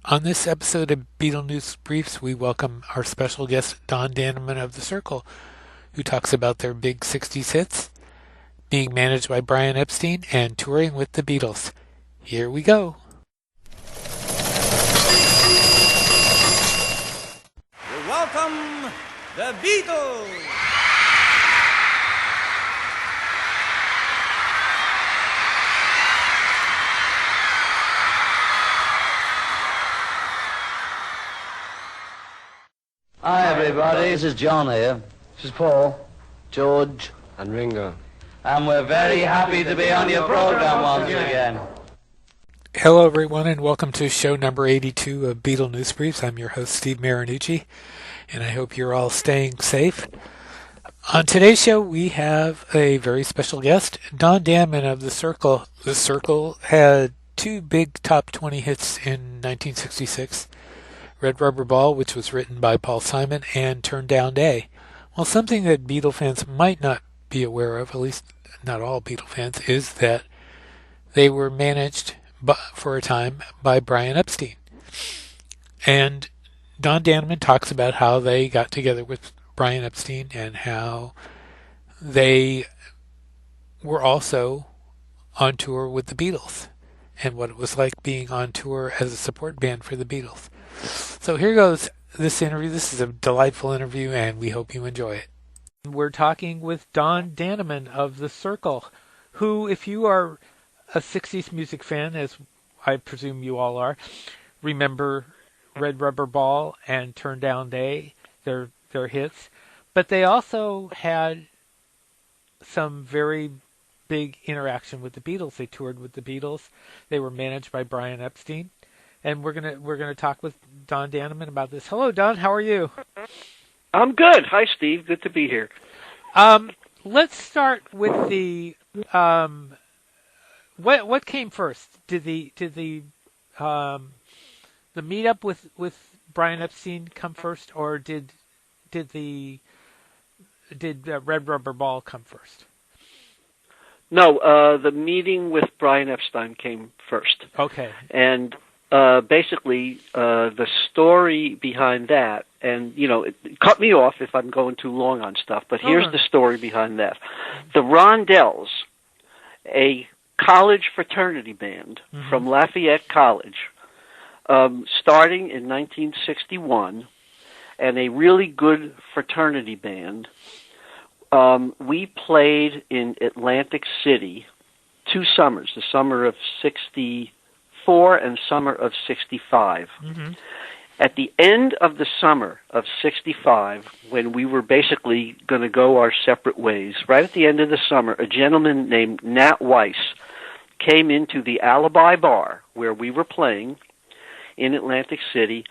On this episode of Beatles News Briefs, we welcome our special guest, Don Dannemann of The Cyrkle, who talks about their big 60s hits, being managed by Brian Epstein, and touring with the Beatles. Here we go. We welcome the Beatles! Hi everybody, this is John here. This is Paul, George, and Ringo. And we're very happy to be on your program once again. Hello everyone and welcome to show number 82 of Beatles News Briefs. I'm your host Steve Marinucci and I hope you're all staying safe. On today's show we have a very special guest, Don Dannemann of The Cyrkle. The Cyrkle had two big top 20 hits in 1966. Red Rubber Ball, which was written by Paul Simon, and Turn Down Day. Well, something that Beatle fans might not be aware of, at least not all Beatle fans, is that they were managed for a time by Brian Epstein. And Don Dannemann talks about how they got together with Brian Epstein and how they were also on tour with the Beatles and what it was like being on tour as a support band for the Beatles. So here goes this interview. This is a delightful interview, and we hope you enjoy it. We're talking with Don Dannemann of The Cyrkle, who, if you are a 60s music fan, as I presume you all are, remember Red Rubber Ball and Turn Down Day, their hits. But they also had some very big interaction with the Beatles. They toured with the Beatles. They were managed by Brian Epstein. And we're gonna talk with Don Dannemann about this. Hello, Don. How are you? I'm good. Hi, Steve. Good to be here. Let's start with the what came first? Did the meetup with Brian Epstein come first, or did Red Rubber Ball come first? No, the meeting with Brian Epstein came first. Okay. And basically, the story behind that, and, cut me off if I'm going too long on stuff, but here's the story behind that. The Rondells, a college fraternity band from Lafayette College, starting in 1961, and a really good fraternity band, we played in Atlantic City 2 summers, the summer of 64 and summer of 65. At the end of the summer of 65, when we were basically going to go our separate ways, right at the end of the summer, a gentleman named Nat Weiss came into the Alibi Bar where we were playing in Atlantic City,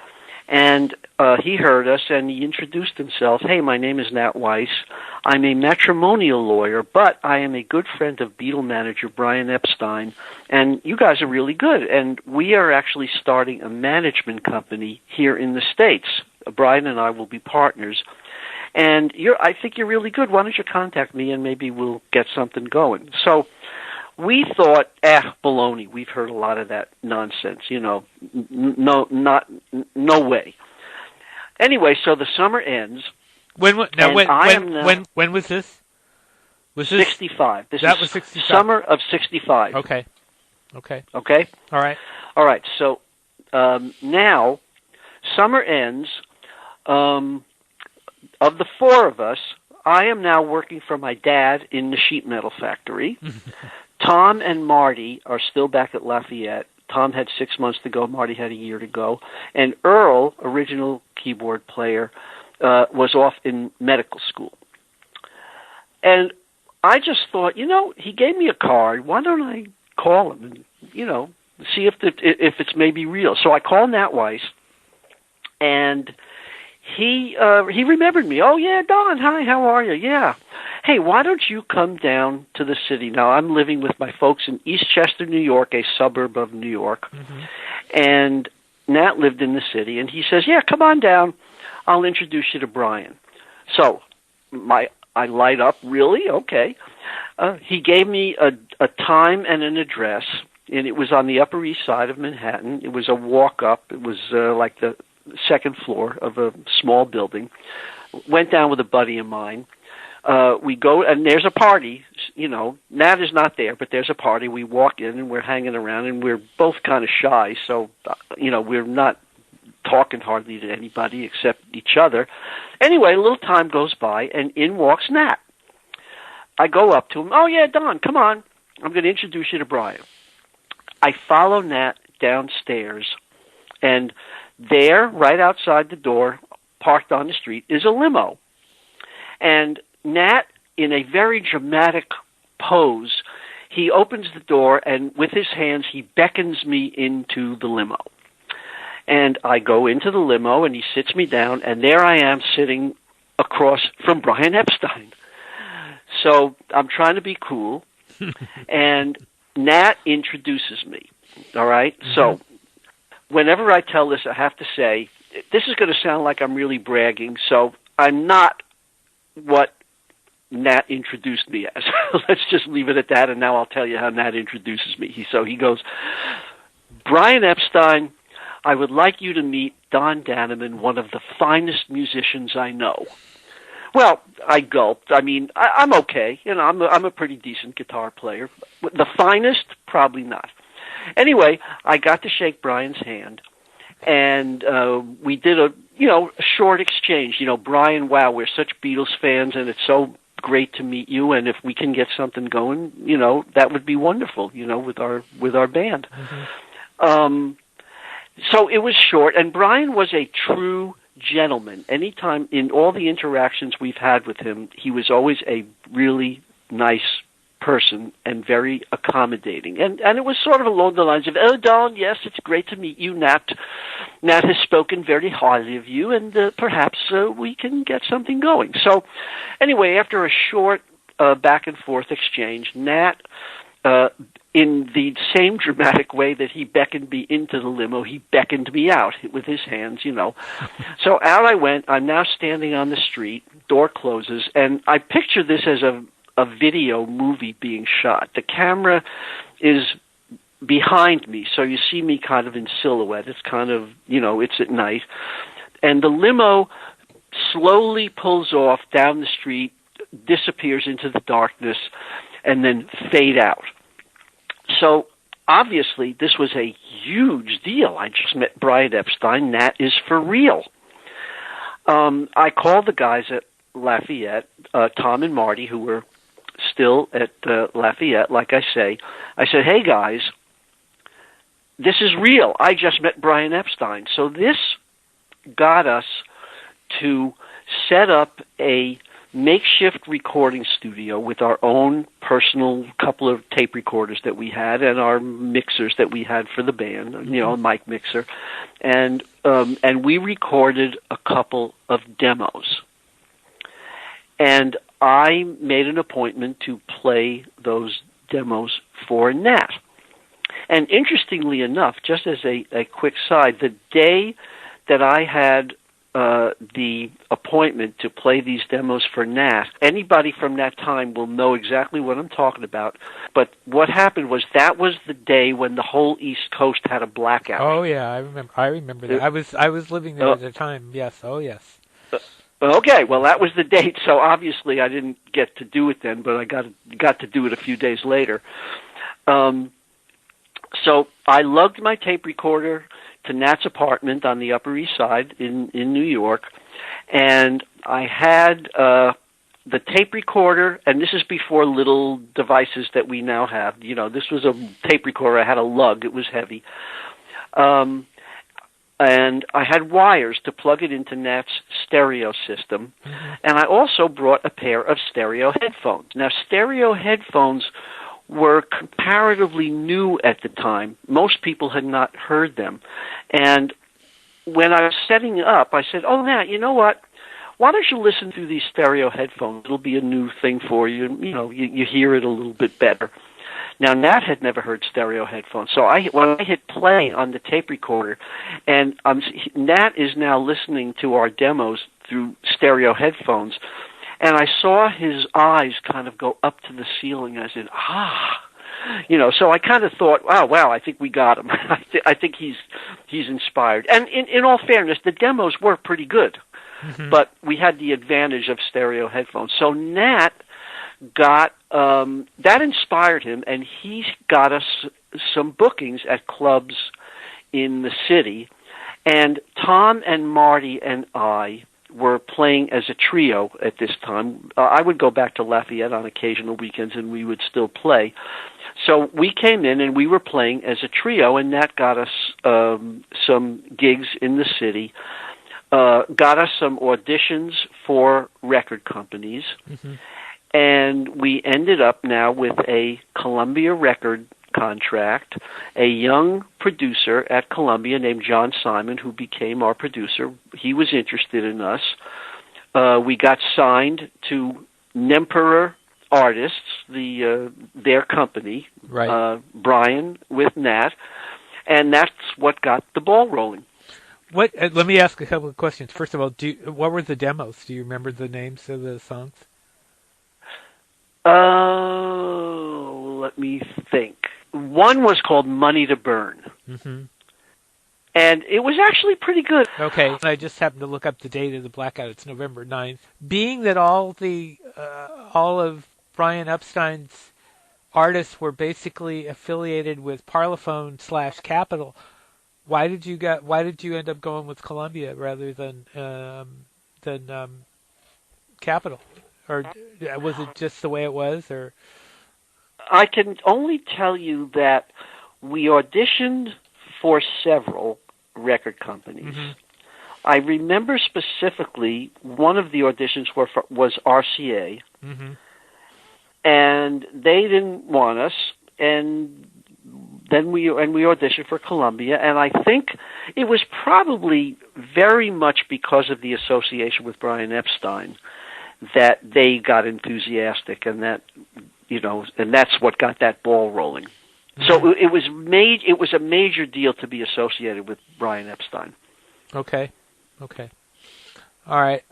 and he heard us, and he introduced himself. Hey, my name is Nat Weiss. I'm a matrimonial lawyer, but I am a good friend of Beatle manager Brian Epstein, and you guys are really good. And we are actually starting a management company here in the States. Brian and I will be partners. And I think you're really good. Why don't you contact me, and maybe we'll get something going. So we thought, baloney. We've heard a lot of that nonsense. No way. Anyway, so the summer ends. When was this? Was this 65? That was 65. Summer of 65. Okay. Okay. All right. So now, summer ends. Of the 4 of us, I am now working for my dad in the sheet metal factory. Tom and Marty are still back at Lafayette. Tom had 6 months to go. Marty had a year to go. And Earl, original keyboard player, was off in medical school. And I just thought, he gave me a card. Why don't I call him and, see if it's maybe real? So I called Nat Weiss, and he remembered me. Oh, yeah, Don, hi, how are you? Yeah. Hey, why don't you come down to the city? Now, I'm living with my folks in Eastchester, New York, a suburb of New York. And Nat lived in the city, and he says, yeah, come on down. I'll introduce you to Brian. So I light up, really? Okay. He gave me a time and an address, and it was on the Upper East Side of Manhattan. It was a walk-up. It was like the second floor of a small building. Went down with a buddy of mine. We go, and there's a party. Nat is not there, but there's a party. We walk in, and we're hanging around, and we're both kind of shy, so, we're not talking hardly to anybody except each other. Anyway, a little time goes by, and in walks Nat. I go up to him. Oh, yeah, Don, come on. I'm going to introduce you to Brian. I follow Nat downstairs, and there, right outside the door, parked on the street, is a limo. And Nat, in a very dramatic pose, he opens the door, and with his hands, he beckons me into the limo. And I go into the limo, and he sits me down, and there I am sitting across from Brian Epstein. So I'm trying to be cool, and Nat introduces me, all right? Mm-hmm. So whenever I tell this, I have to say, this is going to sound like I'm really bragging, so I'm not what Nat introduced me as. Let's just leave it at that, and now I'll tell you how Nat introduces me. He goes, Brian Epstein, I would like you to meet Don Dannemann, one of the finest musicians I know. Well, I gulped. I mean, I'm okay. I'm a pretty decent guitar player. The finest, probably not. Anyway, I got to shake Brian's hand, and we did a short exchange. Brian, wow, we're such Beatles fans, and it's so great to meet you. And if we can get something going, that would be wonderful. With our band. Mm-hmm. So it was short, and Brian was a true gentleman. Anytime in all the interactions we've had with him, he was always a really nice person and very accommodating. And it was sort of along the lines of, oh, Don, yes, it's great to meet you. Nat has spoken very highly of you, and perhaps we can get something going. So anyway, after a short back and forth exchange, Nat, in the same dramatic way that he beckoned me into the limo, he beckoned me out with his hands, So out I went. I'm now standing on the street, door closes, and I picture this as a video movie being shot. The camera is behind me, so you see me kind of in silhouette. It's kind of, it's at night. And the limo slowly pulls off down the street, disappears into the darkness, and then fade out. So obviously this was a huge deal. I just met Brian Epstein. Nat is for real. I called the guys at Lafayette, Tom and Marty, who were still at Lafayette, like I say. I said, hey, guys, this is real. I just met Brian Epstein. So this got us to set up a makeshift recording studio with our own personal couple of tape recorders that we had and our mixers that we had for the band, a mic mixer. And we recorded a couple of demos. And I made an appointment to play those demos for Nat. And interestingly enough, just as a quick side, the day that I had the appointment to play these demos for Nat, anybody from that time will know exactly what I'm talking about. But what happened was that was the day when the whole East Coast had a blackout. Oh yeah, I remember that. I was living there at the time. Yes. Oh yes. Okay, well that was the date. So obviously I didn't get to do it then, but I got to do it a few days later. So I lugged my tape recorder to Nat's apartment on the Upper East Side in New York, and I had the tape recorder, and this is before little devices that we now have. This was a tape recorder. I had a lug. It was heavy. And I had wires to plug it into Nat's stereo system, and I also brought a pair of stereo headphones. Now, stereo headphones were comparatively new at the time. Most people had not heard them. And when I was setting up, I said, oh, Nat, you know what? Why don't you listen through these stereo headphones? It'll be a new thing for you. You hear it a little bit better. Now, Nat had never heard stereo headphones. So when I hit play on the tape recorder, and Nat is now listening to our demos through stereo headphones, and I saw his eyes kind of go up to the ceiling. I said, So I kind of thought, oh, wow, I think we got him. I think he's inspired. And in all fairness, the demos were pretty good, but we had the advantage of stereo headphones. So Nat got that inspired him, and he got us some bookings at clubs in the city. And Tom and Marty and I were playing as a trio at this time. I would go back to Lafayette on occasional weekends, and we would still play. So we came in, and we were playing as a trio, and that got us some gigs in the city, got us some auditions for record companies, and we ended up now with a Columbia record contract, a young producer at Columbia named John Simon, who became our producer. He was interested in us. We got signed to Nemperer Artists, their company, Right. Brian with Nat, and that's what got the ball rolling. What? Let me ask a couple of questions. First of all, what were the demos? Do you remember the names of the songs? Let me think. One was called Money to Burn. And it was actually pretty good. Okay. I just happened to look up the date of the blackout. It's November 9th. Being that all of Brian Epstein's artists were basically affiliated with Parlophone/Capitol, why did you end up going with Columbia rather than Capitol? Or was it just the way it was? Or I can only tell you that we auditioned for several record companies. I remember specifically one of the auditions was RCA, and they didn't want us, and then we auditioned for Columbia, and I think it was probably very much because of the association with Brian Epstein that they got enthusiastic, and that and that's what got that ball rolling. So it was a major deal to be associated with Brian Epstein. Okay. All right.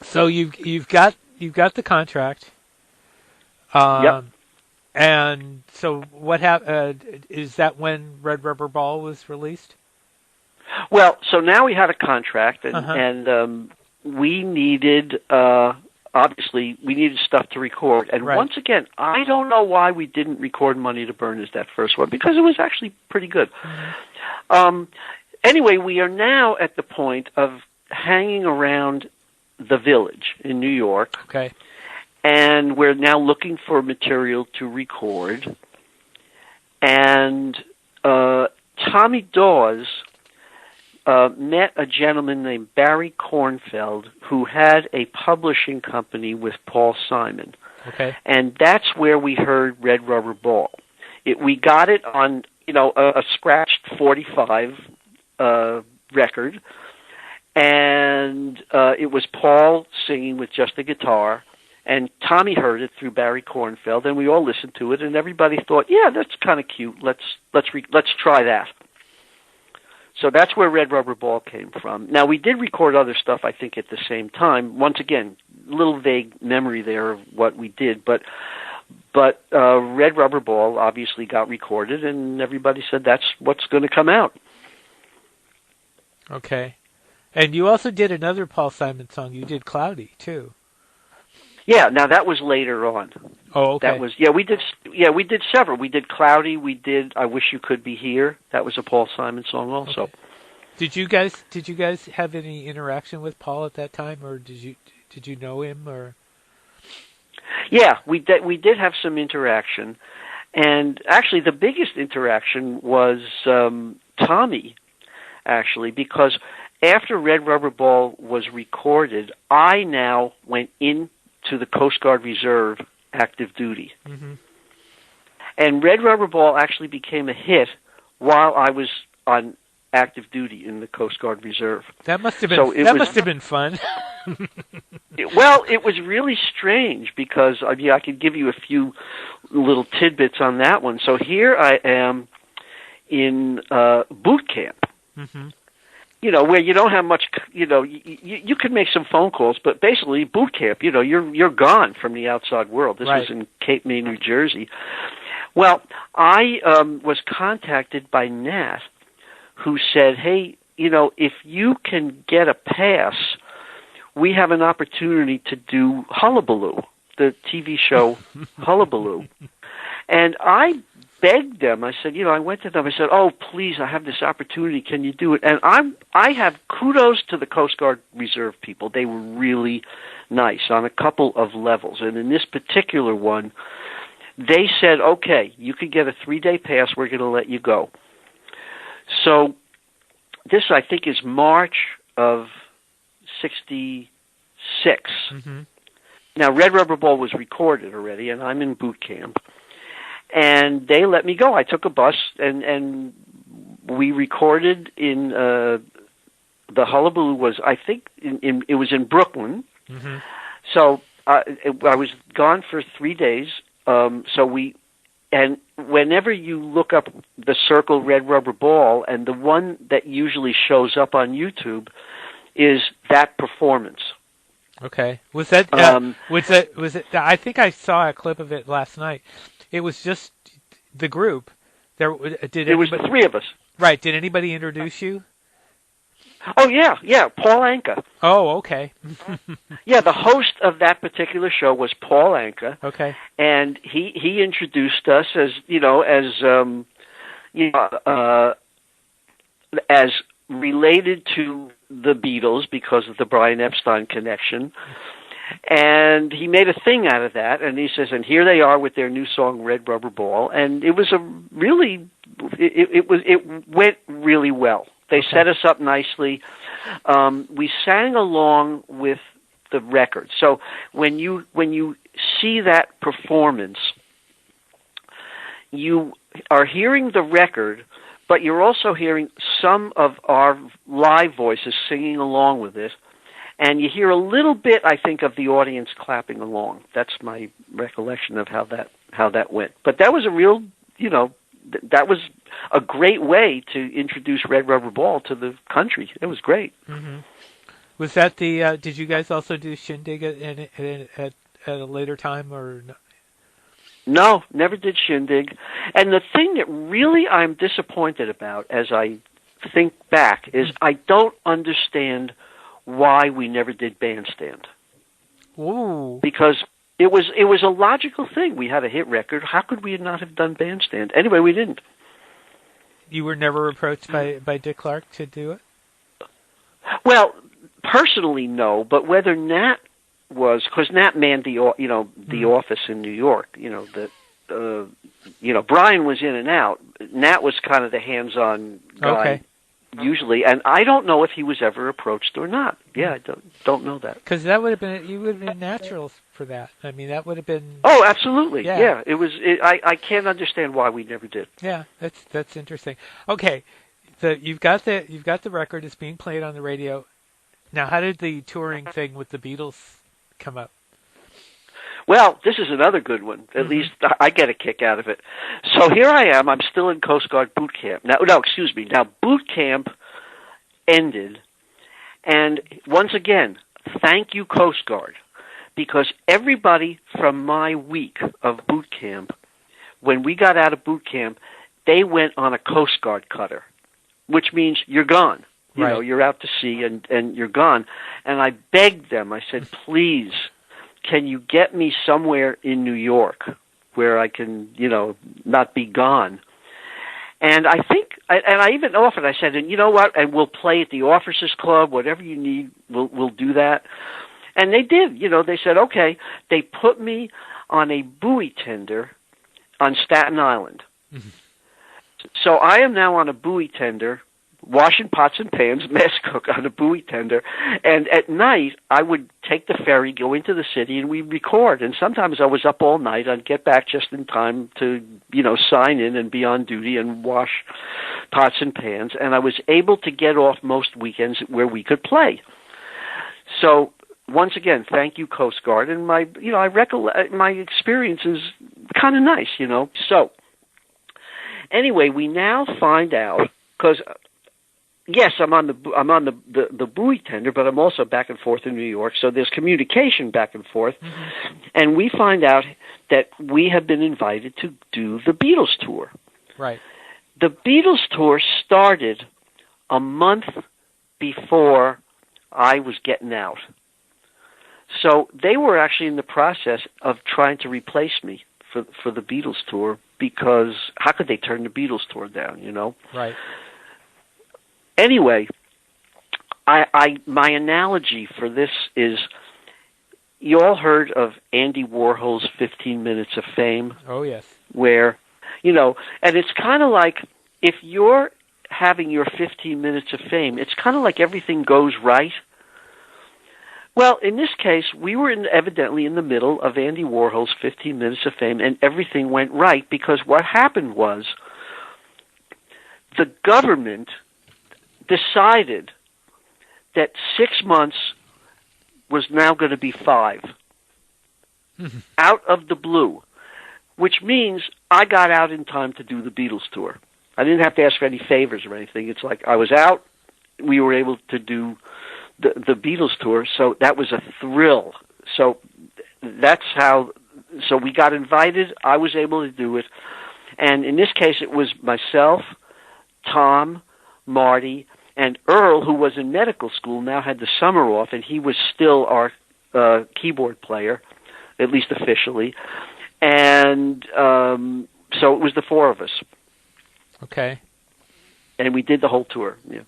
So you've got the contract. Yep. And so what happened? Is that when Red Rubber Ball was released? Well, so now we had a contract, and we needed. Obviously, we needed stuff to record. And once again, I don't know why we didn't record Money to Burn as that first one, because it was actually pretty good. Anyway, we are now at the point of hanging around the Village in New York. Okay. And we're now looking for material to record. And Tommy Dawes met a gentleman named Barry Kornfeld, who had a publishing company with Paul Simon. Okay. And that's where we heard Red Rubber Ball. We got it on, a scratched 45 record, and it was Paul singing with just a guitar, and Tommy heard it through Barry Kornfeld, and we all listened to it, and everybody thought, yeah, that's kind of cute. Let's try that. So that's where Red Rubber Ball came from. Now, we did record other stuff, I think, at the same time. Once again, a little vague memory there of what we did, but Red Rubber Ball obviously got recorded, and everybody said that's what's going to come out. Okay. And you also did another Paul Simon song. You did Cloudy, too. Yeah, now that was later on. Oh, okay. That was we did several. We did Cloudy, we did I Wish You Could Be Here. That was a Paul Simon song also. Okay. Did you guys have any interaction with Paul at that time, or did you know him, or? Yeah, we did have some interaction. And actually the biggest interaction was Tommy, actually, because after Red Rubber Ball was recorded, I now went into the Coast Guard Reserve active duty. And Red Rubber Ball actually became a hit while I was on active duty in the Coast Guard Reserve. That must have been must have been fun. Well, it was really strange because I could give you a few little tidbits on that one. So here I am in boot camp. where you don't have much, you can make some phone calls, but basically boot camp, you're gone from the outside world. This was in Cape May, New Jersey. Well, I was contacted by Nat, who said, hey, if you can get a pass, we have an opportunity to do Hullabaloo, the TV show Hullabaloo. And I begged them. I said, I went to them. I said, oh, please, I have this opportunity. Can you do it? And I have kudos to the Coast Guard Reserve people. They were really nice on a couple of levels. And in this particular one, they said, okay, you can get a 3-day pass. We're going to let you go. So this, I think, is March of 66. Mm-hmm. Now, Red Rubber Ball was recorded already, and I'm in boot camp. And they let me go. I took a bus, and we recorded in the Hullabaloo was, I think, it was in Brooklyn. Mm-hmm. So I was gone for 3 days. And whenever you look up the Cyrkle Red Rubber Ball, and the one that usually shows up on YouTube is that performance. Okay. Was it? I think I saw a clip of it last night. It was just the group. It was the three of us. Right. Did anybody introduce you? Oh, yeah, Paul Anka. Oh, okay. Yeah, the host of that particular show was Paul Anka. Okay. And he introduced us as related to the Beatles because of the Brian Epstein connection. And he made a thing out of that, and he says, and here they are with their new song, Red Rubber Ball. And it was it went really well. They set us up nicely. We sang along with the record. So when you see that performance, you are hearing the record, but you're also hearing some of our live voices singing along with it. And you hear a little bit, I think, of the audience clapping along. That's my recollection of how that went. But that was a real, that was a great way to introduce Red Rubber Ball to the country. It was great. Mm-hmm. Was that the? Did you guys also do Shindig at a later time or? No, never did Shindig. And the thing that really I'm disappointed about, as I think back, is I don't understand why we never did Bandstand. Ooh. Because it was a logical thing. We had a hit record. How could we not have done Bandstand? Anyway, we didn't. You were never approached by Dick Clark to do it? Well, personally, no. But whether Nat was, because Nat manned the office in New York. Brian was in and out. Nat was kind of the hands-on guy. Okay. Usually, and I don't know if he was ever approached or not. Yeah, I don't know that. Because that would have been, you would have been natural for that. I mean, that would have been. Oh, absolutely. Yeah. It was. I can't understand why we never did. Yeah, that's interesting. Okay, so you've got the record. It's being played on the radio. Now, how did the touring thing with the Beatles come up? Well, this is another good one. At least I get a kick out of it. So here I am. I'm still in Coast Guard boot camp. Now, boot camp ended. And once again, thank you, Coast Guard. Because everybody from my week of boot camp, when we got out of boot camp, they went on a Coast Guard cutter, which means you're gone. You're out to sea and you're gone. And I begged them. I said, please, can you get me somewhere in New York where I can, not be gone? And I think, and I even offered, I said, and you know what, and we'll play at the Officers Club, whatever you need, we'll do that. And they did, they said, okay. They put me on a buoy tender on Staten Island. Mm-hmm. So I am now on a buoy tender, washing pots and pans, mess cook on a buoy tender, and at night I would take the ferry, go into the city, and we'd record. And sometimes I was up all night. I'd get back just in time to, sign in and be on duty and wash pots and pans. And I was able to get off most weekends where we could play. So once again, thank you, Coast Guard. And my experience is kind of nice, So anyway, we now find out, because yes, I'm on the buoy tender, but I'm also back and forth in New York. So there's communication back and forth, and we find out that we have been invited to do the Beatles tour. Right. The Beatles tour started a month before I was getting out. So they were actually in the process of trying to replace me for the Beatles tour, because how could they turn the Beatles tour down, you know? Right. Anyway, my analogy for this is, you all heard of Andy Warhol's 15 Minutes of Fame? Oh, yes. Where, you know, and it's kind of like, if you're having your 15 minutes of fame, it's kind of like everything goes right. Well, in this case, we were evidently in the middle of Andy Warhol's 15 Minutes of Fame, and everything went right, because what happened was the government decided that 6 months was now going to be 5, out of the blue, which means I got out in time to do the Beatles tour. I didn't have to ask for any favors or anything. It's like I was out, we were able to do the Beatles tour, so that was a thrill. So that's how, so we got invited, I was able to do it, and in this case it was myself, Tom, Marty, and Earl, who was in medical school, now had the summer off, and he was still our keyboard player, at least officially, and so it was the 4 of us. Okay. And we did the whole tour, yeah.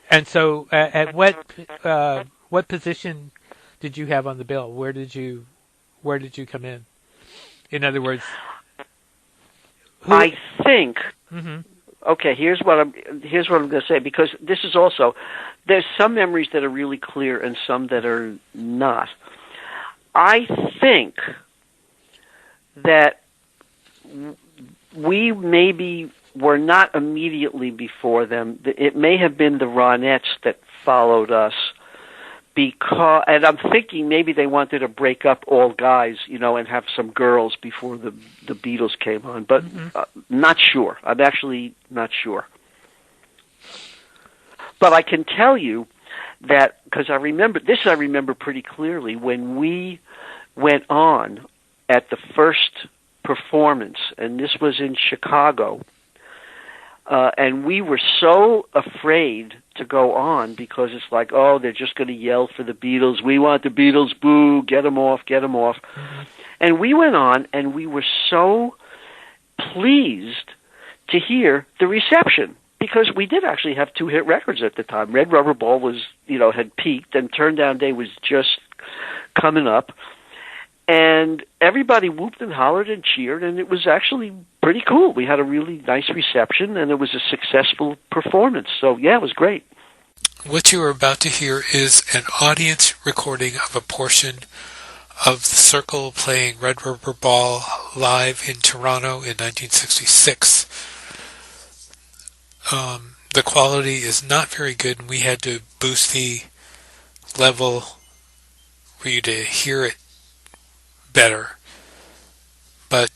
And so, at what position did you have on the bill? Where did you come in? In other words, I think. Okay, here's what I'm going to say, because this is also, there's some memories that are really clear and some that are not. I think that we maybe were not immediately before them. It may have been the Ronettes that followed us, because, and I'm thinking maybe they wanted to break up all guys, you know, and have some girls before the Beatles came on, but not sure. I'm actually not sure. But I can tell you that, because I remember pretty clearly, when we went on at the first performance, and this was in Chicago, and we were so afraid to go on, because it's like, oh, they're just going to yell for the Beatles. We want the Beatles, boo, get them off, get them off. And we went on, and we were so pleased to hear the reception, because we did actually have 2 hit records at the time. Red Rubber Ball was, you know, had peaked, and Turn Down Day was just coming up. And everybody whooped and hollered and cheered, and it was actually pretty cool. We had a really nice reception, and it was a successful performance. So, yeah, it was great. What you are about to hear is an audience recording of a portion of The Cyrkle playing Red Rubber Ball live in Toronto in 1966. The quality is not very good, and we had to boost the level for you to hear it better. But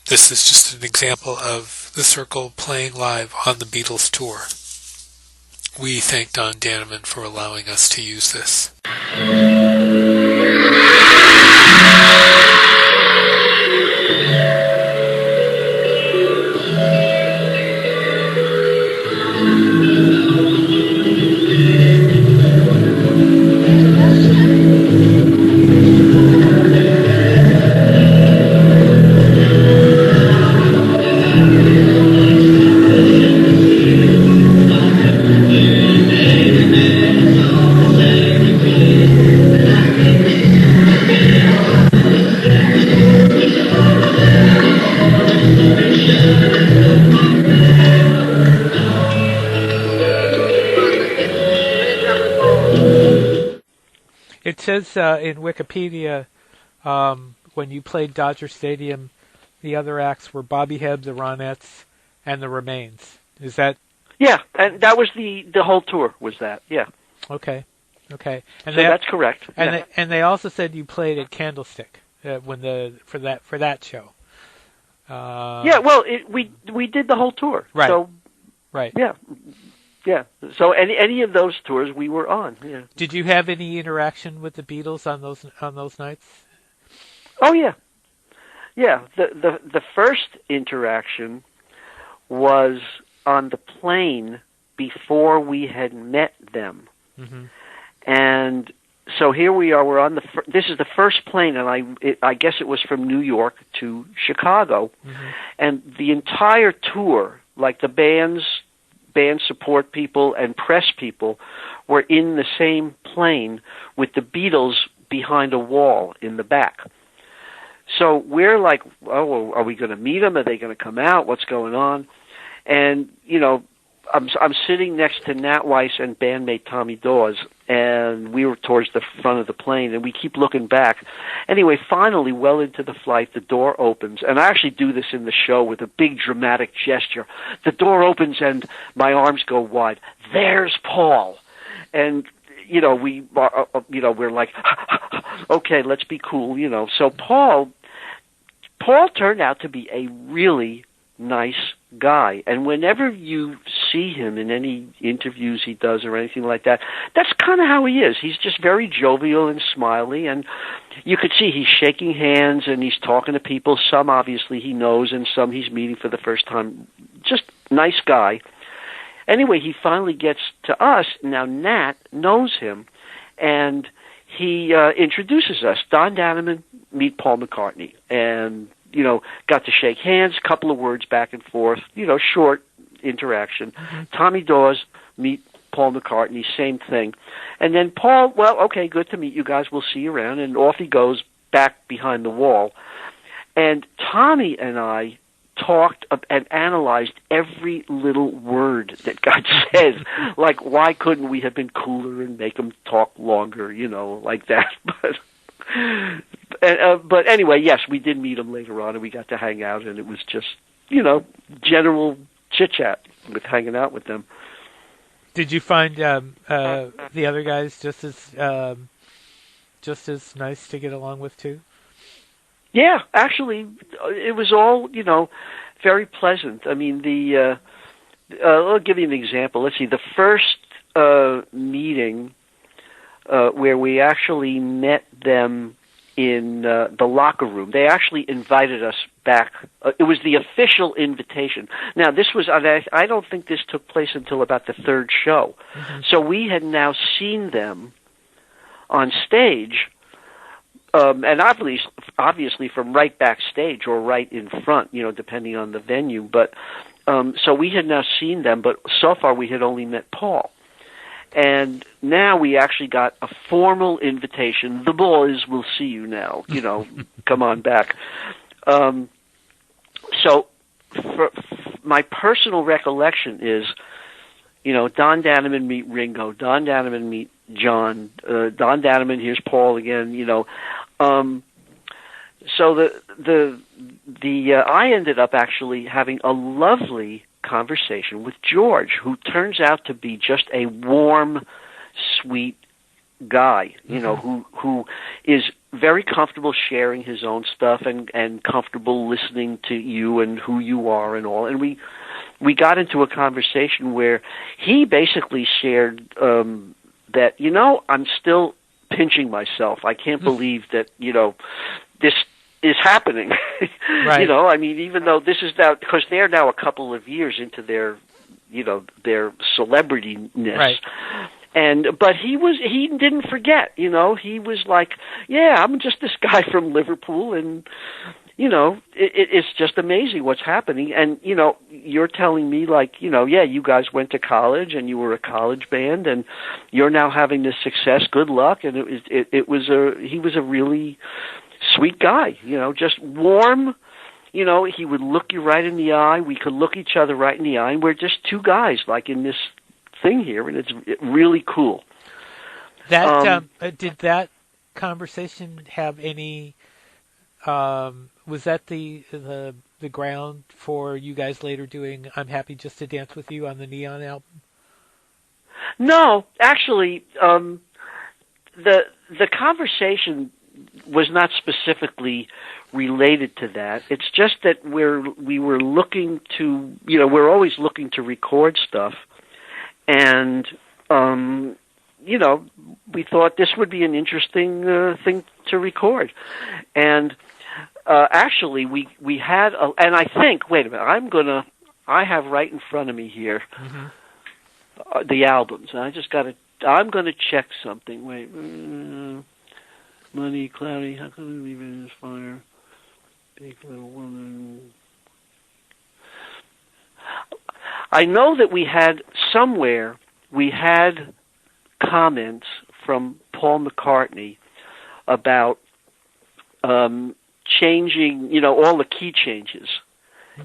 this is just an example of The Cyrkle playing live on the Beatles tour. We thank Don Dannemann for allowing us to use this. It says in Wikipedia, when you played Dodger Stadium, the other acts were Bobby Hebb, the Ronettes, and the Remains. Is that? Yeah, and that was the whole tour was that. Yeah. Okay. And so that's correct. And they also said you played at Candlestick for that show. Yeah, well, we did the whole tour. Right. So, right. Yeah. Yeah. So any of those tours we were on. Yeah. Did you have any interaction with the Beatles on those nights? Oh yeah. Yeah. The first interaction was on the plane before we had met them. Mm-hmm. And so here we are. We're on this is the first plane, and I guess it was from New York to Chicago, Mm-hmm. and the entire tour, like the band support people and press people, were in the same plane with the Beatles behind a wall in the back. So we're like, oh, are we going to meet them? Are they going to come out? What's going on? And I'm sitting next to Nat Weiss and bandmate Tommy Dawes, and we were towards the front of the plane, and we keep looking back. Anyway, finally, well into the flight, the door opens, and I actually do this in the show with a big dramatic gesture. The door opens, and my arms go wide. There's Paul, and we're like, okay, let's be cool, So Paul turned out to be a really nice guy, and whenever you see him in any interviews he does or anything like that, that's kind of how he is. He's just very jovial and smiley, and you could see he's shaking hands and he's talking to people. Some obviously he knows, and some he's meeting for the first time. Just nice guy. Anyway, he finally gets to us. Now Nat knows him, and he introduces us. Don Dannemann, meet Paul McCartney, and got to shake hands, couple of words back and forth, short interaction. Mm-hmm. Tommy Dawes, meet Paul McCartney, same thing. And then Paul, well, okay, good to meet you guys, we'll see you around, and off he goes back behind the wall. And Tommy and I talked and analyzed every little word that got said. Like, why couldn't we have been cooler and make him talk longer, like that. But anyway, yes, we did meet him later on, and we got to hang out, and it was just, general chit-chat with hanging out with them. Did you find the other guys just as nice to get along with too? Yeah, actually, it was all, very pleasant. I mean, I'll give you an example. Let's see, the first meeting where we actually met them in the locker room. They actually invited us back. It was the official invitation. Now, this was, I don't think this took place until about the third show. Mm-hmm. So we had now seen them on stage, and obviously from right backstage or right in front, depending on the venue. But so we had now seen them, but so far we had only met Paul. And now we actually got a formal invitation. The boys will see you now. Come on back. So my personal recollection is, Don Dannemann meet Ringo, Don Dannemann meet John, Don Dannemann, here's Paul again. So I ended up actually having a lovely conversation with George, who turns out to be just a warm, sweet guy, who is very comfortable sharing his own stuff and comfortable listening to you and who you are and all. And we got into a conversation where he basically shared that, I'm still pinching myself. I can't believe that, this is happening. Right. I mean, even though this is now, because they're now a couple of years into their celebrityness. Right. But he didn't forget, he was like, yeah, I'm just this guy from Liverpool, and, it's just amazing what's happening. And, you're telling me like, yeah, you guys went to college and you were a college band and you're now having this success. Good luck. And he was a really sweet guy, just warm. He would look you right in the eye. We could look each other right in the eye, and we're just two guys, like in this thing here, and it's really cool. That did that conversation have any? Was that the ground for you guys later doing "I'm Happy Just to Dance with You" on the Neon album? No, actually, the conversation was not specifically related to that. It's just that we were looking to, we're always looking to record stuff, And we thought this would be an interesting thing to record. And actually, we had, and I think, wait a minute, I have right in front of me here the albums. And I'm gonna check something. Wait, Money, Cloudy, How Can We Leave in This Fire? Big Little Woman. I know that we had comments from Paul McCartney about changing, all the key changes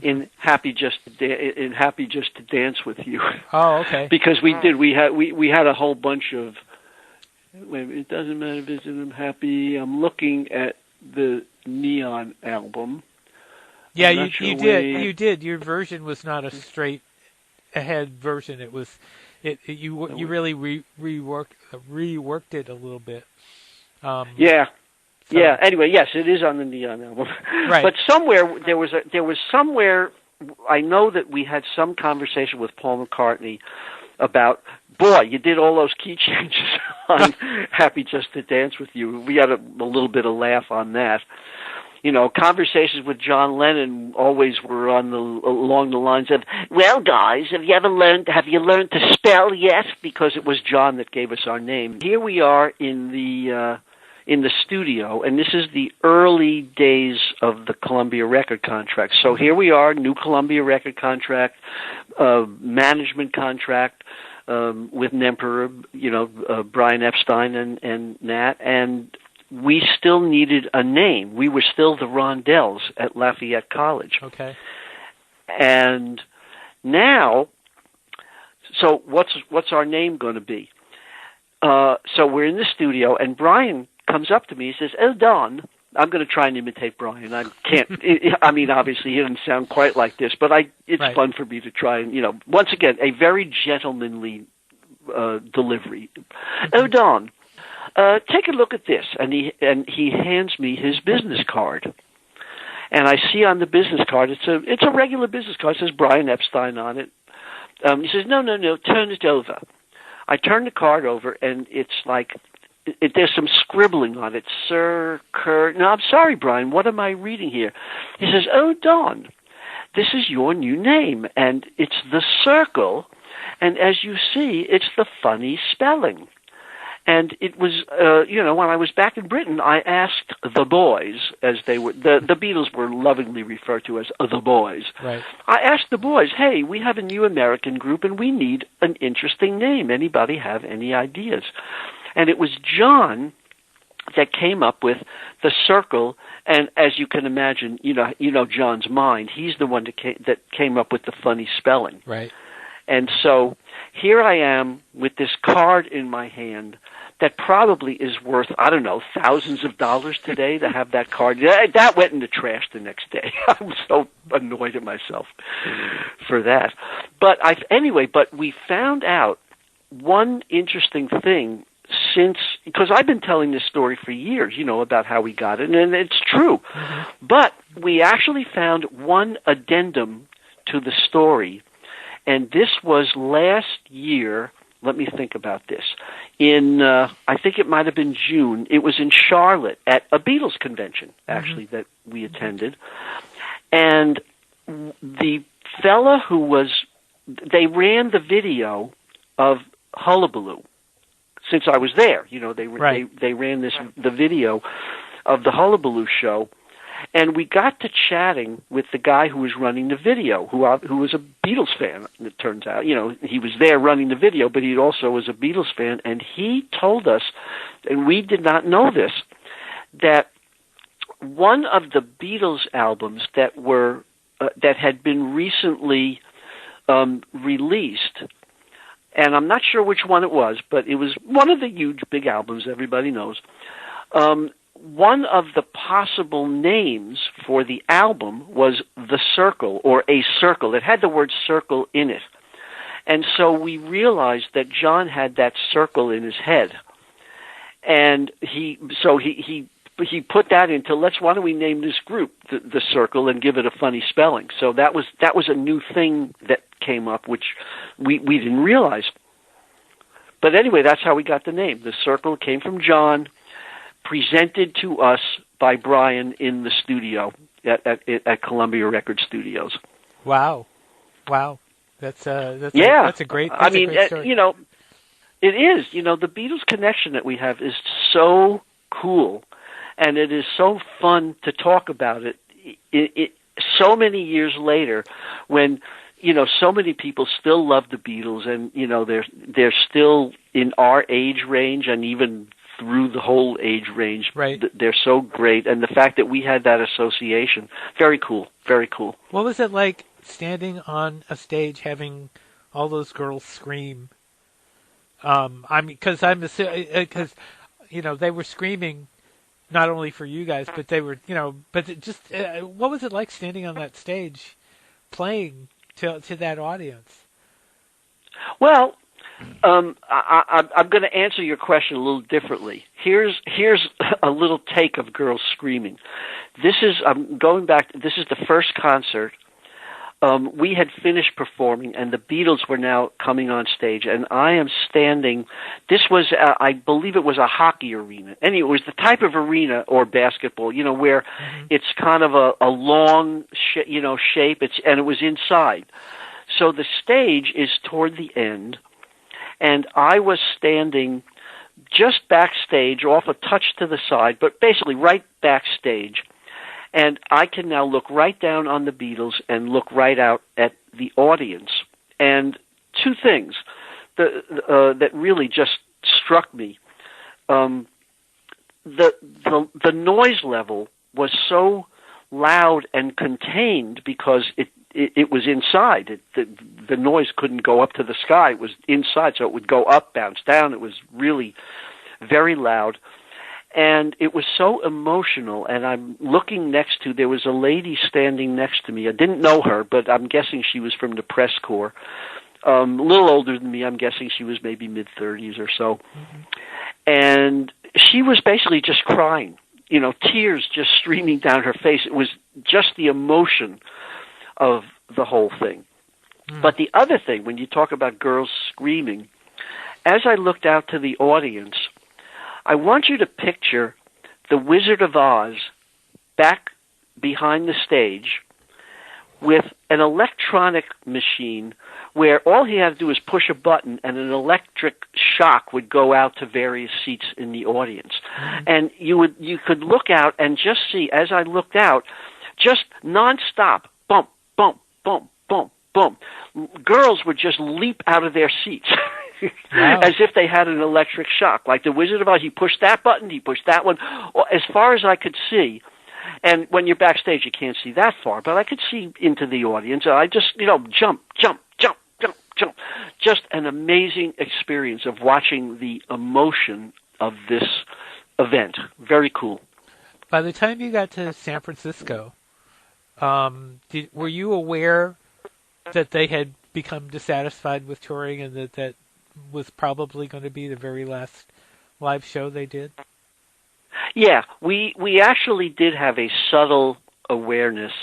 in Happy Just to Dance with You. Oh, okay. Because we had a whole bunch of. Wait, it doesn't matter if it's I'm happy. I'm looking at the Neon album. Yeah, you did. Your version was not a straight ahead version. It was, you really reworked it a little bit. Yeah. Anyway, yes, it is on the Neon album. Right. But somewhere there was somewhere. I know that we had some conversation with Paul McCartney about, boy, you did all those key changes on Happy Just to Dance with You. We had a little bit of laugh on that. Conversations with John Lennon always were along the lines of, well, guys, have you learned to spell yet? Because it was John that gave us our name. Here we are in the studio, and this is the early days of the Columbia record contract. So here we are, new Columbia record contract, management contract with NEMPER, Brian Epstein and Nat, and we still needed a name. We were still the Rondells at Lafayette College. Okay. And now, so what's our name going to be? So we're in the studio, and Brian comes up to me. He says, "Oh, Don." I'm going to try and imitate Brian. I can't. I mean, obviously, he doesn't sound quite like this, but it's right. Fun for me to try and, once again, a very gentlemanly delivery. "Oh, Don, take a look at this." And he hands me his business card. And I see on the business card, it's a regular business card. It says Brian Epstein on it. He says, no, turn it over. I turn the card over, and it's like, there's some scribbling on it. Sir, Kurt. No, I'm sorry, Brian. What am I reading here? He says, "Oh, Don, this is your new name, and it's The Cyrkle, and as you see, it's the funny spelling." And it was, when I was back in Britain, I asked the boys, as they were, the Beatles were lovingly referred to as the boys. Right. I asked the boys, hey, we have a new American group, and we need an interesting name. Anybody have any ideas? And it was John that came up with The Cyrkle, and as you can imagine, John's mind. He's the one that came up with the funny spelling. Right. And so here I am with this card in my hand that probably is worth, I don't know, thousands of dollars today to have that card. That went in the trash the next day. I was so annoyed at myself for that. But we found out one interesting thing because I've been telling this story for years, about how we got it, and it's true. Mm-hmm. But we actually found one addendum to the story, and this was last year. Let me think about this. In, I think it might have been June, it was in Charlotte at a Beatles convention, actually, that we attended. And the fella they ran the video of Hullabaloo. Since I was there, they ran the video of the Hullabaloo show, and we got to chatting with the guy who was running the video, who was a Beatles fan. It turns out, he was there running the video, but he also was a Beatles fan, and he told us, and we did not know this, that one of the Beatles albums that had been recently released. And I'm not sure which one it was, but it was one of the huge, big albums everybody knows. One of the possible names for the album was The Cyrkle, or A Circle. It had the word circle in it. And so we realized that John had that circle in his head. And he put that into, why don't we name this group the Cyrkle and give it a funny spelling? So that was a new thing that came up, which we didn't realize. But anyway, that's how we got the name. The Cyrkle came from John, presented to us by Brian in the studio at Columbia Record Studios. Wow. That's a great story. It is. The Beatles connection that we have is so cool, and it is so fun to talk about it. So many years later, when so many people still love the Beatles, and they're still in our age range, and even through the whole age range. Right. They're so great, and the fact that we had that association, very cool, very cool. What was it like standing on a stage having all those girls scream? Because they were screaming not only for you guys, but they were, what was it like standing on that stage playing to that audience? Well, I'm going to answer your question a little differently. Here's a little take of girls screaming. I'm going back. This is the first concert. We had finished performing, and the Beatles were now coming on stage, and I am standing. This was, I believe it was a hockey arena. Anyway, it was the type of arena, or basketball, where it's kind of a long, shape, and it was inside. So the stage is toward the end, and I was standing just backstage, off a touch to the side, but basically right backstage. And I can now look right down on the Beatles and look right out at the audience. And two things that really just struck me. The noise level was so loud and contained because it was inside. The noise couldn't go up to the sky. It was inside, so it would go up, bounce down. It was really very loud. And it was so emotional, and I'm looking there was a lady standing next to me. I didn't know her, but I'm guessing she was from the press corps. A little older than me. I'm guessing she was maybe mid-30s or so. Mm-hmm. And she was basically just crying, tears just streaming down her face. It was just the emotion of the whole thing. Mm. But the other thing, when you talk about girls screaming, as I looked out to the audience, I want you to picture the Wizard of Oz back behind the stage with an electronic machine where all he had to do was push a button and an electric shock would go out to various seats in the audience. Mm-hmm. And you could look out and just see, as I looked out, just nonstop, bump, bump, bump, bump, bump. Girls would just leap out of their seats. Wow. As if they had an electric shock. Like the Wizard of Oz, he pushed that button, he pushed that one. As far as I could see, and when you're backstage, you can't see that far, but I could see into the audience. I just, jump, jump, jump, jump, jump. Just an amazing experience of watching the emotion of this event. Very cool. By the time you got to San Francisco, were you aware that they had become dissatisfied with touring and that was probably going to be the very last live show they did? Yeah, we actually did have a subtle awareness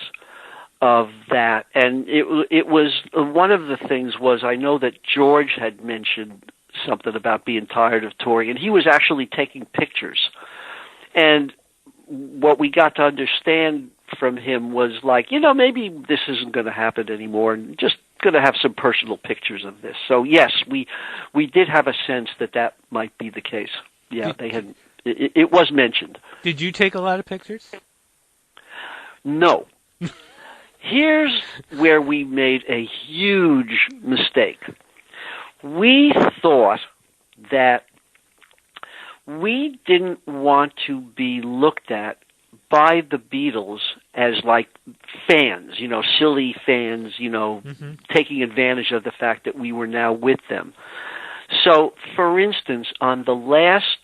of that, and it was one of the things was I know that George had mentioned something about being tired of touring, and he was actually taking pictures. And what we got to understand from him was like, maybe this isn't going to happen anymore, and just going to have some personal pictures of this. So yes, we did have a sense that might be the case. Yeah, they had. It was mentioned. Did you take a lot of pictures? No. Here's where we made a huge mistake. We thought that we didn't want to be looked at by the Beatles as like fans, silly fans, mm-hmm. taking advantage of the fact that we were now with them. So, for instance, on the last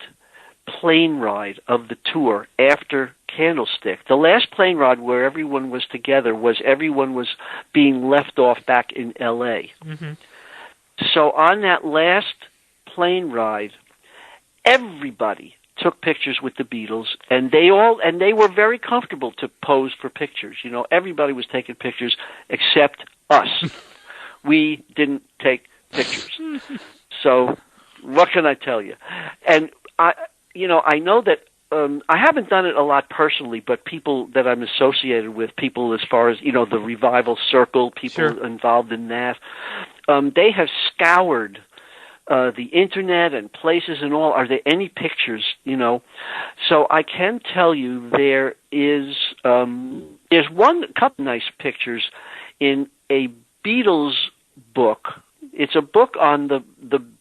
plane ride of the tour after Candlestick, the last plane ride where everyone was together was everyone was being left off back in L.A. Mm-hmm. So on that last plane ride, everybody took pictures with the Beatles, and they were very comfortable to pose for pictures. Everybody was taking pictures except us. We didn't take pictures. So What can I tell you? And I know that I haven't done it a lot personally, but people that I'm associated with, people as far as, the revival circle, people involved in that, they have scoured the internet and places and all. Are there any pictures, So I can tell you there's a couple nice pictures in a Beatles book. It's a book on the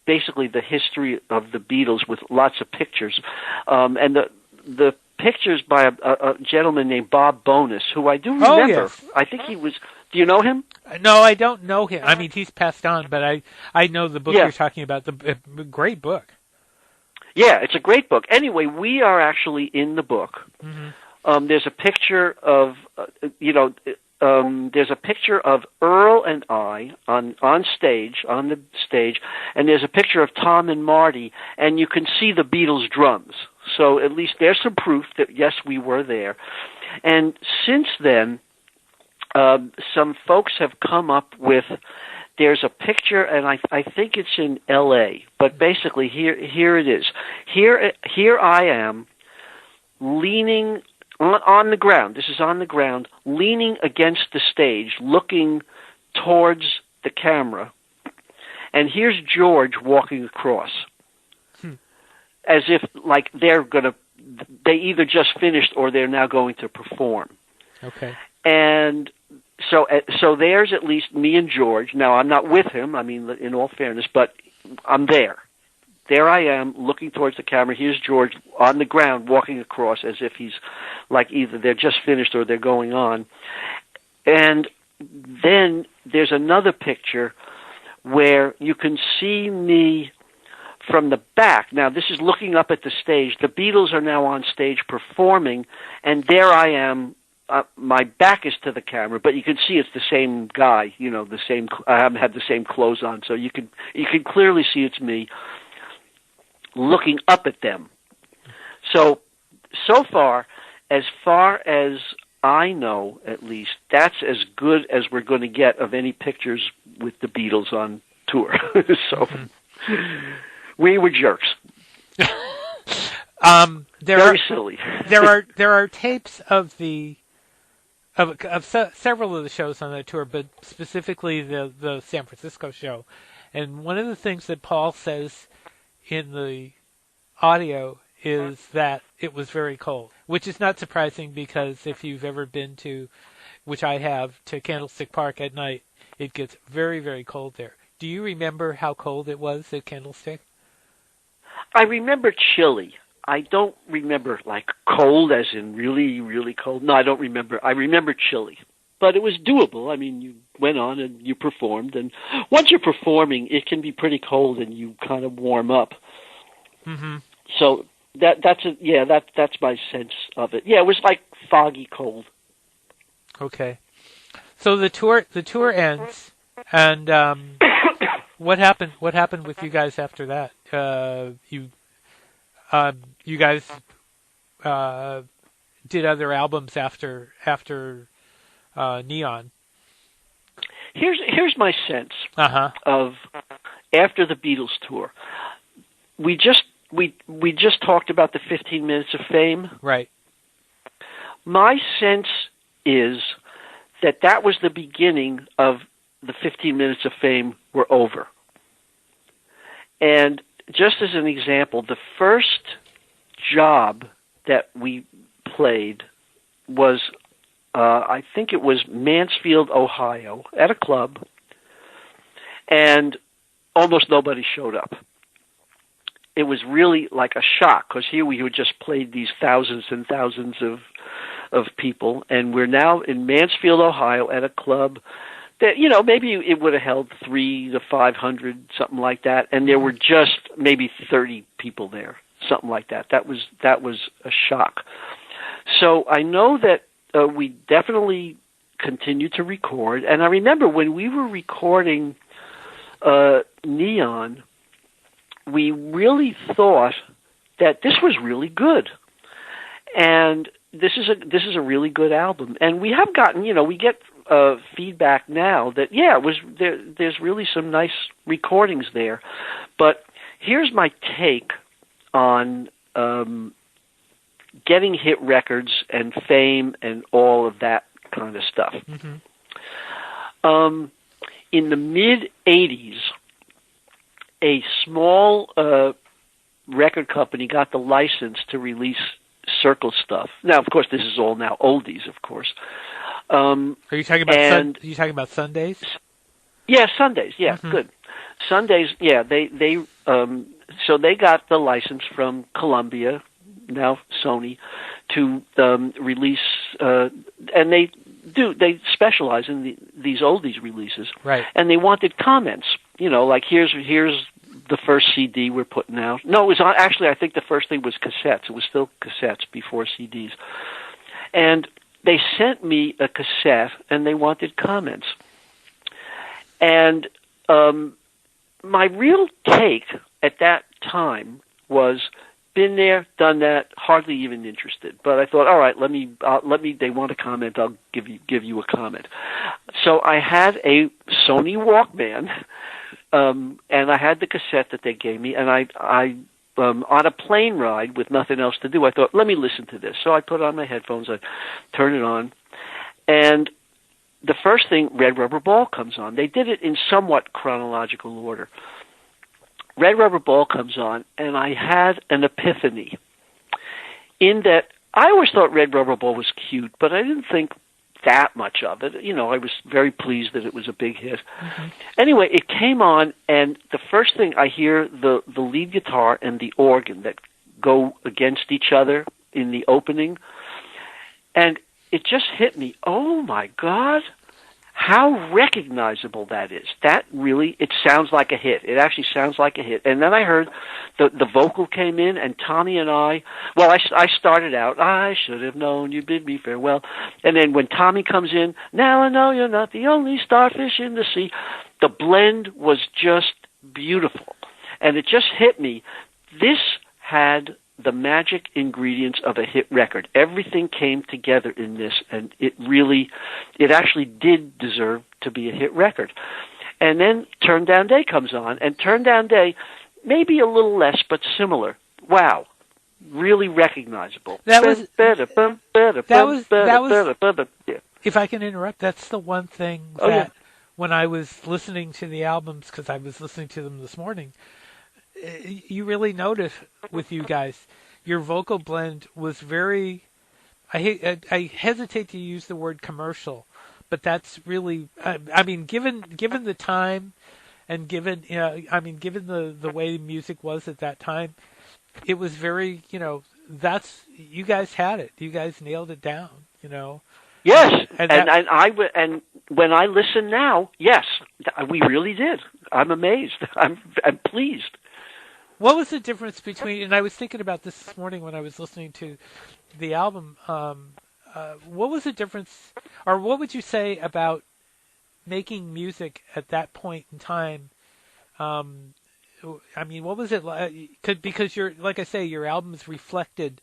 basically the history of the Beatles with lots of pictures, and the pictures by a gentleman named Bob Bonus, who I do remember. Oh, yes. I think he was. Do you know him? No, I don't know him. I mean, he's passed on, but I know the book you're talking about. The great book. Yeah, it's a great book. Anyway, we are actually in the book. Mm-hmm. There's a picture of there's a picture of Earl and I on the stage, and there's a picture of Tom and Marty, and you can see the Beatles drums. So at least there's some proof that, yes, we were there. And since then, some folks have come up with, there's a picture, and I think it's in L.A., but basically here it is. Here I am leaning on the ground. This is on the ground, leaning against the stage, looking towards the camera. And here's George walking across, as if like they either just finished or they're now going to perform. Okay. And so there's at least me and George. Now, I'm not with him, I mean, in all fairness, but I'm there. There I am, looking towards the camera. Here's George on the ground, walking across as if he's like either they're just finished or they're going on. And then there's another picture where you can see me from the back. Now, this is looking up at the stage. The Beatles are now on stage performing, and there I am. My back is to the camera, but you can see it's the same guy. The same. I haven't had the same clothes on, so you can clearly see it's me, looking up at them. So far as I know, at least, that's as good as we're going to get of any pictures with the Beatles on tour. So we were jerks. Very silly. There are tapes of several of the shows on that tour, but specifically the San Francisco show. And one of the things that Paul says in the audio is that it was very cold, which is not surprising because if you've ever been to, which I have, to Candlestick Park at night, it gets very, very cold there. Do you remember how cold it was at Candlestick? I remember chilly. I don't remember like cold as in really, really cold. No, I don't remember. I remember chilly. But it was doable. I mean, you went on and you performed, and once you're performing, it can be pretty cold and you kind of warm up. Mm-hmm. So that's my sense of it. Yeah, it was like foggy cold. Okay. So the tour ends, and what happened with you guys after that? You guys did other albums after Neon. Here's my sense of after the Beatles tour. We just talked about the 15 Minutes of Fame. Right. My sense is that was the beginning of the 15 Minutes of Fame were over. And just as an example, the first job that we played was, I think it was Mansfield, Ohio, at a club, and almost nobody showed up. It was really like a shock, because here we had just played these thousands and thousands of people, and we're now in Mansfield, Ohio, at a club that, maybe it would have held 300 to 500, something like that, and there were just maybe 30 people there, something like that. That was a shock. So I know that we definitely continued to record, and I remember when we were recording Neon, we really thought that this was really good, and this is a really good album. And we have gotten, we get feedback now that it was there's really some nice recordings there. But here's my take on getting hit records and fame and all of that kind of stuff. Mm-hmm. In the mid-'80s, a small record company got the license to release Cyrkle stuff. Now, of course, this is all now oldies, of course. Are you talking about are you talking about Sundays? Yeah, Sundays. Yeah, mm-hmm. Good. Sundays. Yeah, so they got the license from Columbia, now Sony, to release, and they specialize in these oldies releases. Right. And they wanted comments. Like here's the first CD we're putting out. No, it was actually, I think the first thing was cassettes. It was still cassettes before CDs. And they sent me a cassette, and they wanted comments. And my real take at that time was, been there, done that, hardly even interested. But I thought, all right, let me. They want a comment, I'll give you a comment. So I had a Sony Walkman, and I had the cassette that they gave me, and I on a plane ride with nothing else to do, I thought, let me listen to this. So I put on my headphones, I turn it on, and the first thing, Red Rubber Ball comes on. They did it in somewhat chronological order. Red Rubber Ball comes on, and I had an epiphany in that I always thought Red Rubber Ball was cute, but I didn't think that much of it. I was very pleased that it was a big hit. Mm-hmm. Anyway, it came on, and the first thing I hear, the lead guitar and the organ that go against each other in the opening, and it just hit me, oh my God, how recognizable that is. That really, it sounds like a hit. It actually sounds like a hit. And then I heard the vocal came in, and Tommy and I started out, I should have known you bid me farewell. And then when Tommy comes in, now I know you're not the only starfish in the sea, the blend was just beautiful. And it just hit me. This had the magic ingredients of a hit record. Everything came together in this, and it actually did deserve to be a hit record. And then Turn Down Day comes on, and Turn Down Day, maybe a little less, but similar. Wow. Really recognizable. That was, if I can interrupt, that's the one thing that when I was listening to the albums, because I was listening to them this morning, you really notice with you guys, your vocal blend was very, I hesitate to use the word commercial, but that's really, given the time and given the way music was at that time, it was very, you guys had it. You guys nailed it down, Yes, and when I listen now, yes, we really did. I'm amazed. I'm pleased. What was the difference between, and I was thinking about this morning when I was listening to the album, what was the difference, or what would you say about making music at that point in time? What was it like? Because like I say, your albums reflected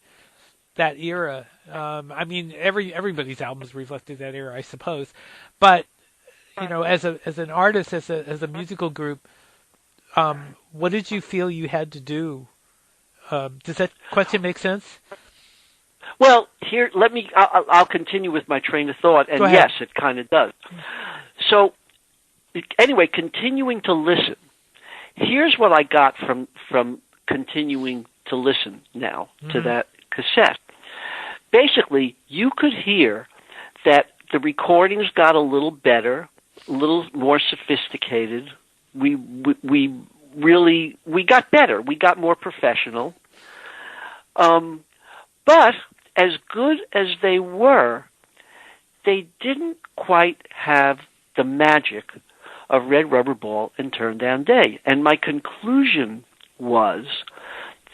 that era. Everybody's albums reflected that era, I suppose. But, as an artist, as a musical group, what did you feel you had to do? Does that question make sense? Well, here, I'll continue with my train of thought, and yes, it kind of does. So, anyway, continuing to listen, here's what I got from continuing to listen now to that cassette. Basically, you could hear that the recordings got a little better, a little more sophisticated. We got better. We got more professional. But as good as they were, they didn't quite have the magic of Red Rubber Ball and Turn Down Day. And my conclusion was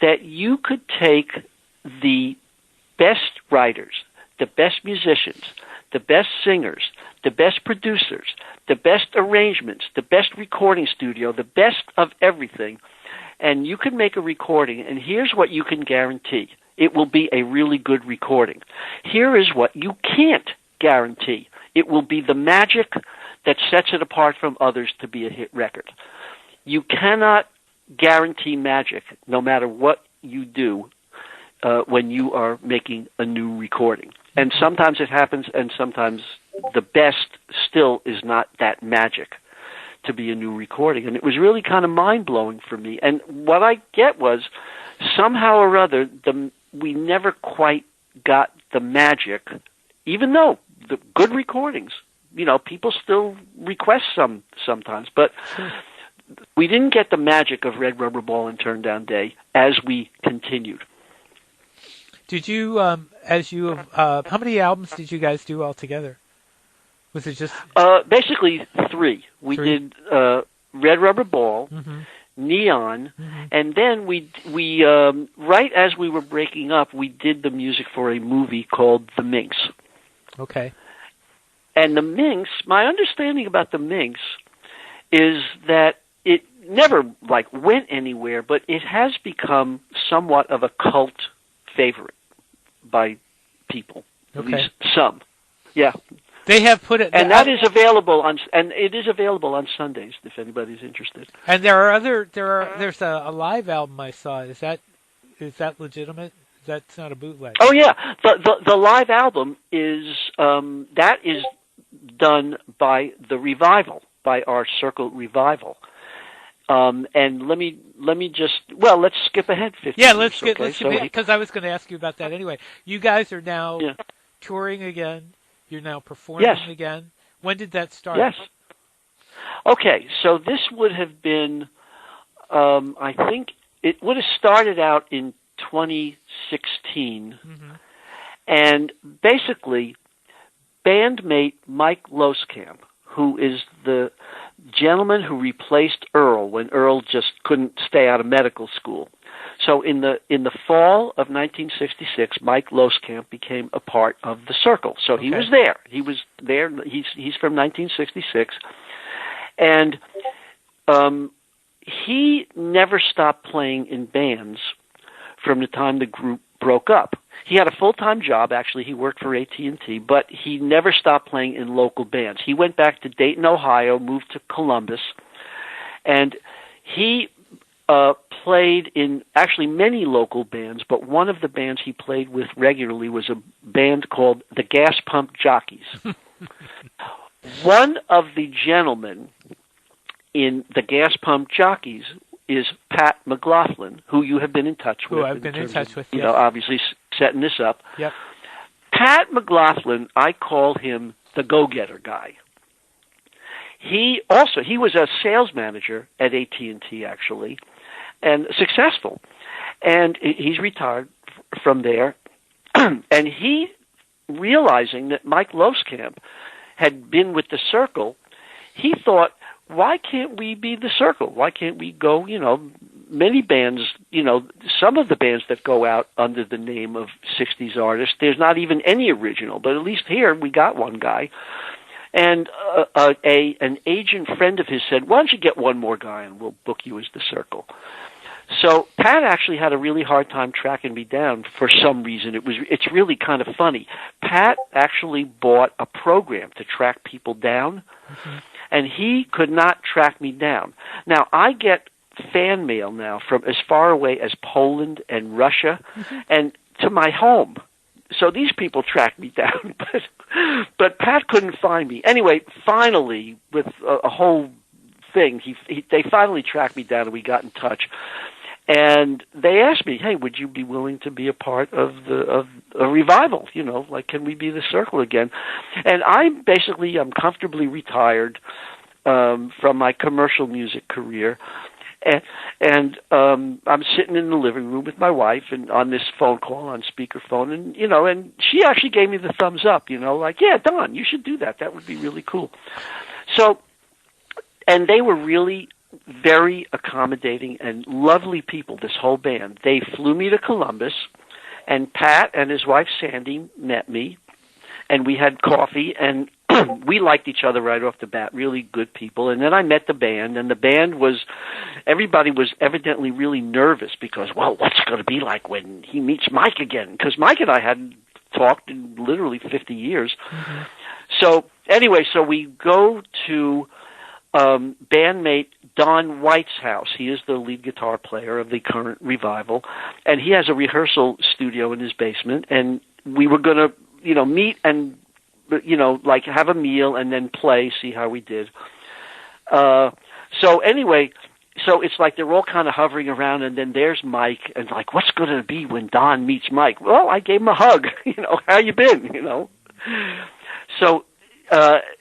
that you could take the best writers, the best musicians, the best singers, the best producers, the best arrangements, the best recording studio, the best of everything, and you can make a recording, and here's what you can guarantee. It will be a really good recording. Here is what you can't guarantee. It will be the magic that sets it apart from others to be a hit record. You cannot guarantee magic, no matter what you do, when you are making a new recording. And sometimes it happens, and sometimes the best still is not that magic to be a new recording. And it was really kind of mind-blowing for me. And what I get was, somehow or other, we never quite got the magic, even though the good recordings, people still request sometimes, but we didn't get the magic of Red Rubber Ball and Turn Down Day as we continued. Did you, how many albums did you guys do altogether? Was it just basically three? We did Red Rubber Ball, Neon, and then we right as we were breaking up, we did the music for a movie called The Minx. Okay. And The Minx, my understanding about The Minx is that it never went anywhere, but it has become somewhat of a cult favorite by people. Okay. At least some. Yeah. They have put it, and it is available on Sundays if anybody's interested. And there's a live album I saw. Is that legitimate? That's not a bootleg. Oh yeah, the live album is that is done by the Revival, by our Cyrkle Revival. And let me let's skip ahead 15 Yeah, let's skip because I was going to ask you about that anyway. You guys are now touring again. You're now performing again. When did that start? Yes. Okay, so this would have been, I think it would have started out in 2016. And basically, bandmate Mike Loskamp, who is the gentleman who replaced Earl when Earl just couldn't stay out of medical school. So in the fall of 1966, Mike Loskamp became a part of the Cyrkle. So he was there. He was there. He's from 1966, and he never stopped playing in bands from the time the group broke up. He had a full-time job. Actually, he worked for AT&T, but he never stopped playing in local bands. He went back to Dayton, Ohio, moved to Columbus, and he played in actually many local bands, but one of the bands he played with regularly was a band called the Gas Pump Jockeys. One of the gentlemen in the Gas Pump Jockeys is Pat McLaughlin, who you have been in touch with. Who I've been in touch with, yes. Obviously setting this up. Yep. Pat McLaughlin, I call him the go-getter guy. He was a sales manager at AT&T, actually, and successful. And he's retired from there. And he, realizing that Mike Loskamp had been with the Cyrkle, he thought, why can't we be the Cyrkle? Why can't we go, many bands, some of the bands that go out under the name of 60s artists, there's not even any original, but at least here we got one guy. And an agent friend of his said, why don't you get one more guy and we'll book you as the Cyrkle. So Pat actually had a really hard time tracking me down for some reason. It's really kind of funny. Pat actually bought a program to track people down, and he could not track me down. Now, I get fan mail now from as far away as Poland and Russia and to my home. So these people track me down, but Pat couldn't find me. Anyway, finally, with a whole thing, they finally tracked me down and we got in touch. And they asked me, hey, would you be willing to be a part of a revival? Can we be the Cyrkle again? And I'm comfortably retired from my commercial music career. And I'm sitting in the living room with my wife and on this phone call on speakerphone, and she actually gave me the thumbs up, yeah, Don, you should do that. That would be really cool. So, and they were really very accommodating and lovely people, this whole band. They flew me to Columbus, and Pat and his wife Sandy met me, and we had coffee, and we liked each other right off the bat, really good people. And then I met the band, and the band everybody was evidently really nervous because, well, what's it going to be like when he meets Mike again? Because Mike and I hadn't talked in literally 50 years. So anyway, so we go to bandmate Don White's house. He is the lead guitar player of the current revival, and he has a rehearsal studio in his basement, and we were going to, meet and, like have a meal and then play, see how we did. So anyway, so it's like they're all kind of hovering around, and then there's Mike, and like, what's going to be when Don meets Mike? Well, I gave him a hug, how you been, So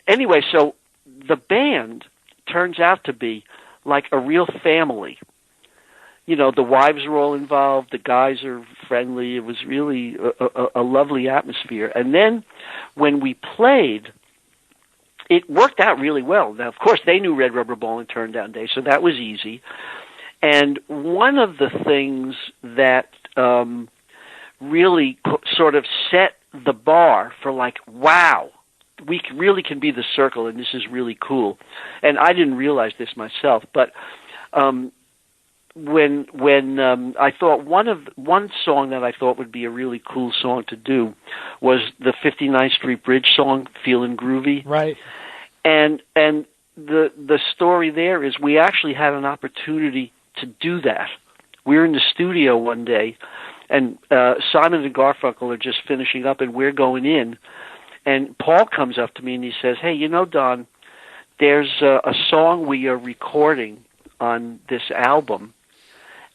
anyway, so the band turns out to be like a real family. The wives are all involved, the guys are friendly. It was really a lovely atmosphere. And then when we played, it worked out really well. Now, of course, they knew Red Rubber Ball and Turn Down Day, so that was easy. And one of the things that really sort of set the bar for like, wow, we really can be the Cyrkle, and this is really cool. And I didn't realize this myself, but when I thought one song that I thought would be a really cool song to do was the 59th Street Bridge song, "Feelin' Groovy." Right. And the story there is we actually had an opportunity to do that. We were in the studio one day, and Simon and Garfunkel are just finishing up, and we're going in. And Paul comes up to me and he says, "Hey, Don, there's a song we are recording on this album,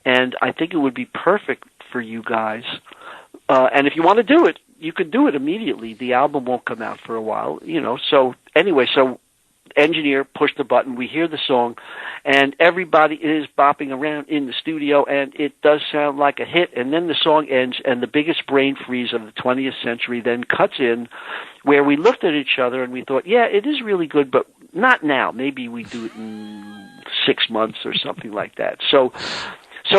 and I think it would be perfect for you guys. And if you want to do it, you could do it immediately. The album won't come out for a while, So anyway, so engineer pushed the button. We hear the song, and everybody is bopping around in the studio, and it does sound like a hit. And then the song ends, and the biggest brain freeze of the 20th century then cuts in, where we looked at each other and we thought, yeah, it is really good, but not now. Maybe we do it in 6 months or something like that. So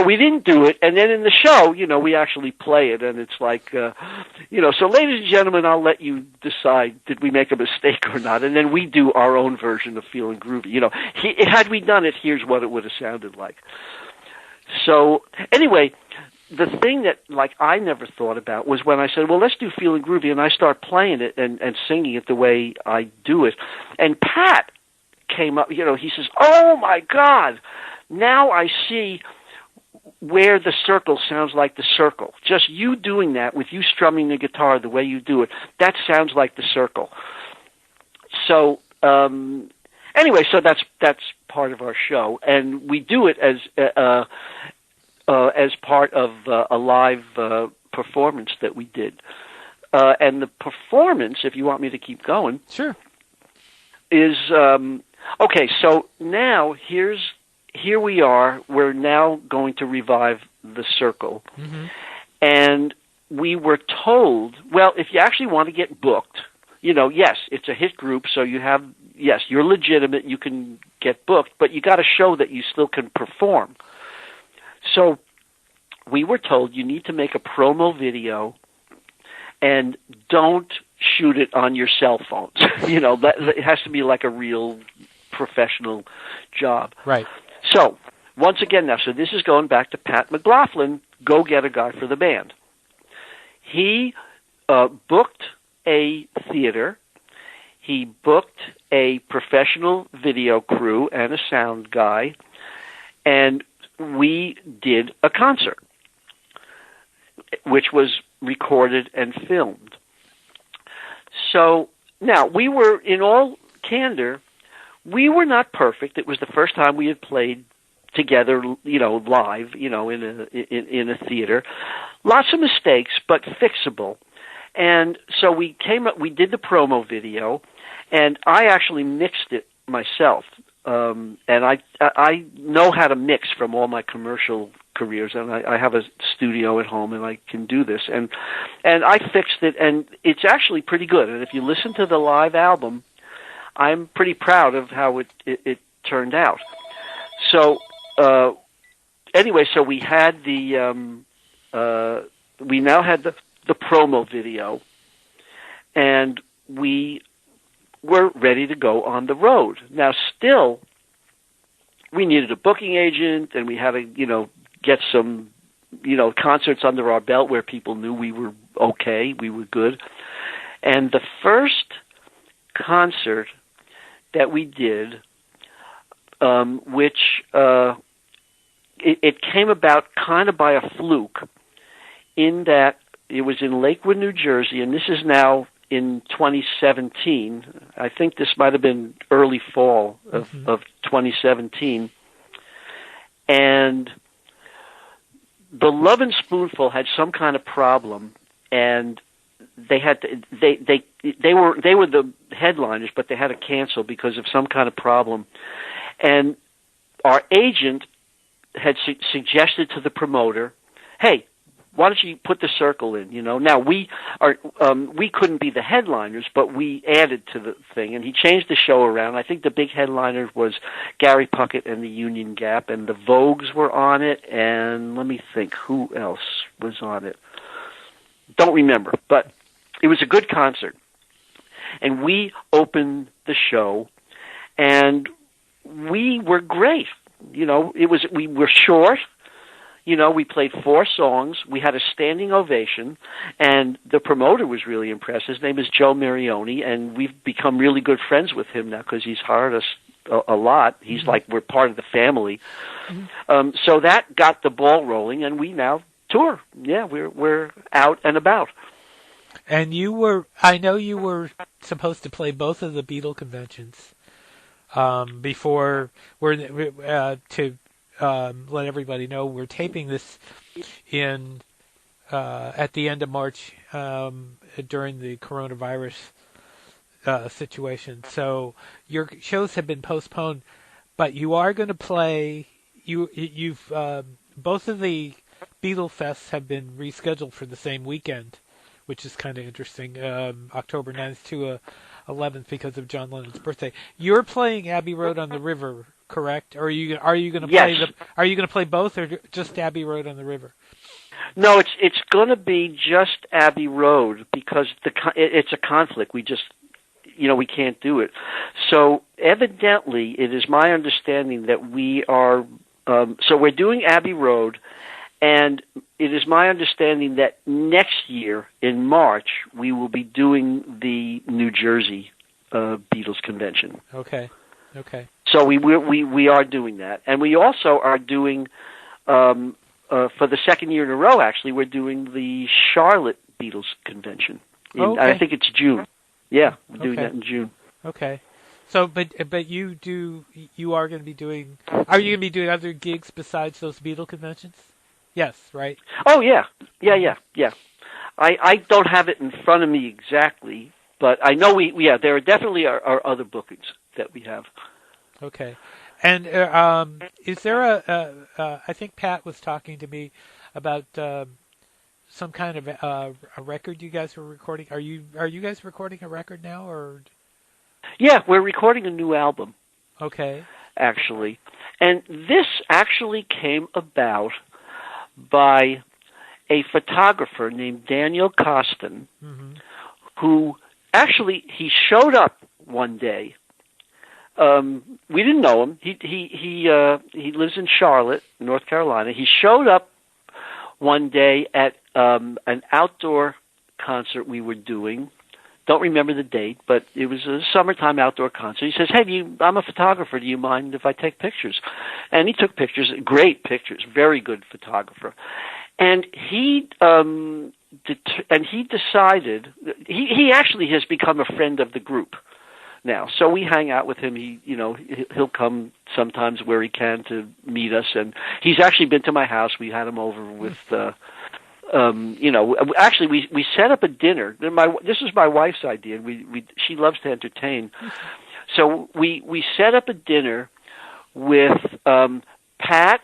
we didn't do it, and then in the show, we actually play it, and it's like, so ladies and gentlemen, I'll let you decide, did we make a mistake or not, and then we do our own version of Feelin' Groovy. Had we done it, here's what it would have sounded like. So anyway, the thing that, I never thought about was when I said, well, let's do Feelin' Groovy, and I start playing it and singing it the way I do it, and Pat came up, he says, oh my God, now I see where the Cyrkle sounds like the Cyrkle. Just you doing that with you strumming the guitar the way you do it, that sounds like the Cyrkle. So anyway, so that's part of our show, and we do it as part of a live performance that we did. And the performance, if you want me to keep going, sure, is okay. So now here we are. We're now going to revive the Cyrkle. Mm-hmm. And we were told, well, if you actually want to get booked, yes, it's a hit group, so you're legitimate, you can get booked, but you got to show that you still can perform. So we were told you need to make a promo video and don't shoot it on your cell phones. It has to be like a real professional job. Right. So, once again now, so this is going back to Pat McLaughlin, go-getter guy for the band. He booked a theater, he booked a professional video crew and a sound guy, and we did a concert, which was recorded and filmed. So, now, we were, in all candor, we were not perfect. It was the first time we had played together, live, in a theater. Lots of mistakes, but fixable. And so we did the promo video, and I actually mixed it myself. And I know how to mix from all my commercial careers, and I have a studio at home, and I can do this. And I fixed it, and it's actually pretty good. And if you listen to the live album, I'm pretty proud of how it turned out. So anyway, so we had we now had the promo video, and we were ready to go on the road. Now, still, we needed a booking agent, and we had to get some concerts under our belt where people knew we were okay, we were good. And the first concert that we did, which it came about kind of by a fluke, in that it was in Lakewood, New Jersey, and this is now in 2017. I think this might have been early fall of 2017. And the Love and Spoonful had some kind of problem, and they had to, they were the headliners, but they had to cancel because of some kind of problem. And our agent had suggested to the promoter, "Hey, why don't you put the Cyrkle in?" Now we couldn't be the headliners, but we added to the thing, and he changed the show around. I think the big headliner was Gary Puckett and the Union Gap, and the Vogues were on it, and let me think, who else was on it? Don't remember, but it was a good concert. And we opened the show, and we were great. We were short. We played 4 songs. We had a standing ovation, and the promoter was really impressed. His name is Joe Marioni, and we've become really good friends with him now because he's hired us a lot. He's like, we're part of the family. So that got the ball rolling, and we now tour. Yeah, we're out and about. And I know you were supposed to play both of the Beatle conventions before to let everybody know we're taping this in at the end of March during the coronavirus situation. So your shows have been postponed, but you are going to play. You've both of the Beatle Fests have been rescheduled for the same weekend, which is kind of interesting. October 9th to 11th because of John Lennon's birthday. You're playing Abbey Road on the River, correct? Or are you going to play Yes. Are you going to play both, or just Abbey Road on the River? No, it's going to be just Abbey Road because it's a conflict. We just we can't do it. So evidently, it is my understanding that we are. So we're doing Abbey Road, and it is my understanding that next year in March we will be doing the New Jersey Beatles convention. Okay. So we are doing that, and we also are doing for the second year in a row. Actually, we're doing the Charlotte Beatles convention. I think it's June. Yeah, we're doing that in June. Okay. So, but you are going to be doing. Are you going to be doing other gigs besides those Beatle conventions? Yes, right. Oh yeah. I don't have it in front of me exactly, but I know there are definitely are other bookings that we have. Okay. And is there I think Pat was talking to me about some kind of a record you guys were recording. Are you guys recording a record now, or? Yeah, we're recording a new album. Okay. Actually. And this actually came about by a photographer named Daniel Costin, who actually he showed up one day. We didn't know him. He lives in Charlotte, North Carolina. He showed up one day at an outdoor concert we were doing. Don't remember the date, but it was a summertime outdoor concert. He says, "Hey, I'm a photographer. Do you mind if I take pictures?" And he took pictures, great pictures, very good photographer. And he decided he actually has become a friend of the group now. So we hang out with him. He'll come sometimes where he can to meet us, and he's actually been to my house. We had him over with. Actually, we set up a dinner. This was my wife's idea. She loves to entertain, so we set up a dinner with Pat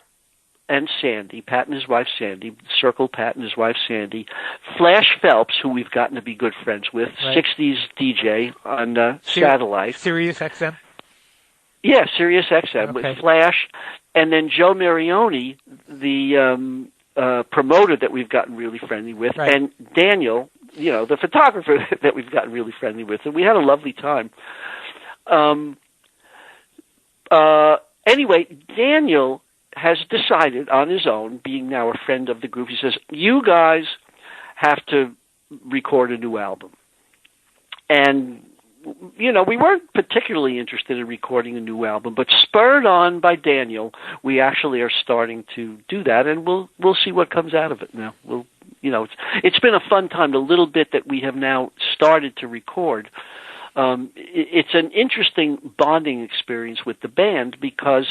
and Sandy, Pat and his wife Sandy, Cyrkle Pat and his wife Sandy, Flash Phelps, who we've gotten to be good friends with, right. 60s DJ on satellite, Sirius XM. Yeah, Sirius XM with Flash, and then Joe Marioni, the promoter that we've gotten really friendly with, right. And Daniel, the photographer that we've gotten really friendly with, and we had a lovely time. Anyway, Daniel has decided on his own, being now a friend of the group, he says, "You guys have to record a new album." And we weren't particularly interested in recording a new album, but spurred on by Daniel, we actually are starting to do that, and we'll see what comes out of it now. It's been a fun time. The little bit that we have now started to record, it's an interesting bonding experience with the band because,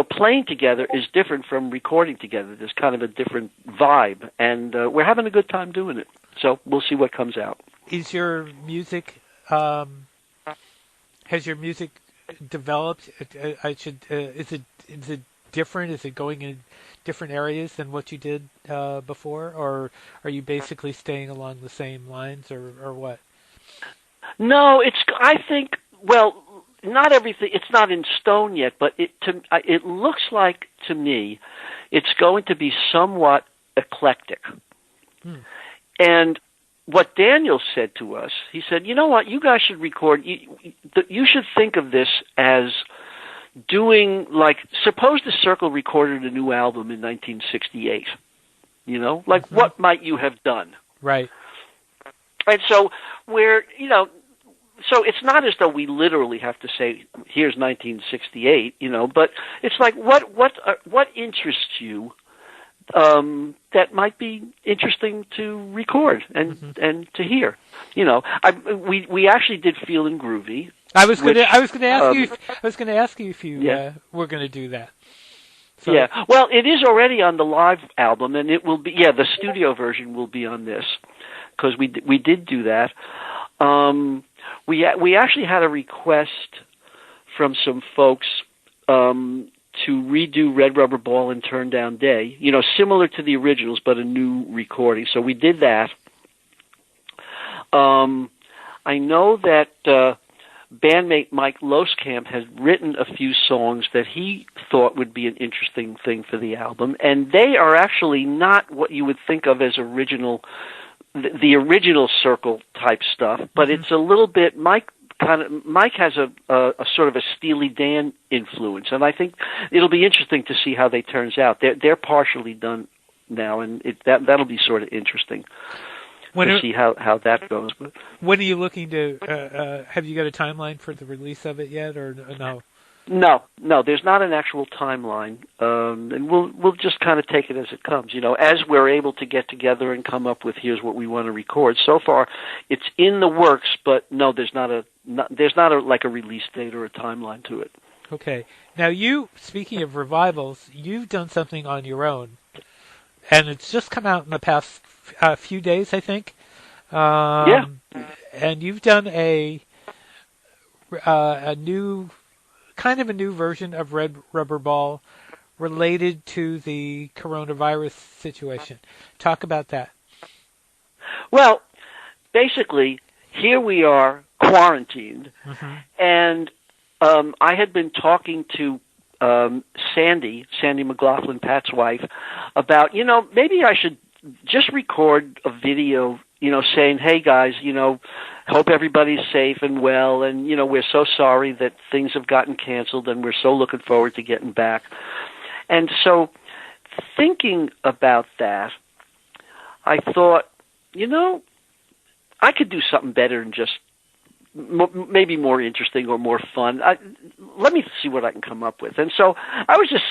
playing together is different from recording together. There's kind of a different vibe, and we're having a good time doing it. So we'll see what comes out. Is your music, has your music developed? Is it different? Is it going in different areas than what you did before, or are you basically staying along the same lines, or what? No, I think, not everything. It's not in stone yet, but it looks like to me, it's going to be somewhat eclectic. And what Daniel said to us, he said, you know what, you guys should record, you should think of this as doing, suppose the Cyrkle recorded a new album in 1968, what might you have done? Right. And so so it's not as though we literally have to say, here's 1968, but it's like, what interests you that might be interesting to record and to hear. We actually did Feelin' Groovy. I was going to ask you if you were going to do that. So. Yeah. Well, it is already on the live album, and it will be. Yeah, the studio version will be on this because we did do that. We actually had a request from some folks. To redo Red Rubber Ball and Turn Down Day, similar to the originals, but a new recording. So we did that. I know that bandmate Mike Loskamp has written a few songs that he thought would be an interesting thing for the album, and they are actually not what you would think of as the original Cyrkle type stuff, but it's a little bit Mike has a sort of a Steely Dan influence, and I think it'll be interesting to see how they turns out. They're partially done now, and that'll be sort of interesting to see how that goes. But when are you looking to? Have you got a timeline for the release of it yet, or no? No, there's not an actual timeline, and we'll just kind of take it as it comes. As we're able to get together and come up with here's what we want to record. So far, it's in the works, but no, there's not a release date or a timeline to it. Okay. Now, speaking of revivals, you've done something on your own, and it's just come out in the past few days, I think. Yeah. And you've done a new version of Red Rubber Ball related to the coronavirus situation. Talk about that. Well, basically, here we are quarantined, and I had been talking to Sandy McLaughlin, Pat's wife, about, maybe I should just record a video, saying, hey guys, hope everybody's safe and well, and, we're so sorry that things have gotten canceled, and we're so looking forward to getting back. And so, thinking about that, I thought, I could do something better than just maybe more interesting or more fun. Let me see what I can come up with. And so I was just,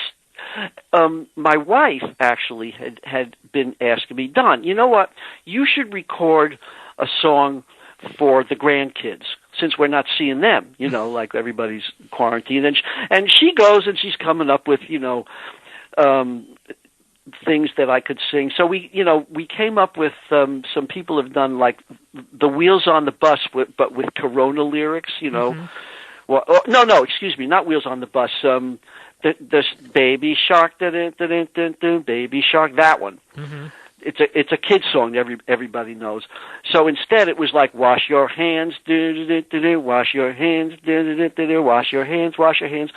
my wife actually had been asking me, Don, you know what? You should record a song for the grandkids since we're not seeing them, like everybody's quarantined. And she goes and she's coming up with, things that I could sing. So we came up with some people have done like the Wheels on the Bus, but with Corona lyrics. Well, no, excuse me, not Wheels on the Bus. The Baby Shark, Baby Shark, that one. It's a kid's song that everybody knows. So instead, it was like wash your hands, wash your hands, wash your hands, wash your hands.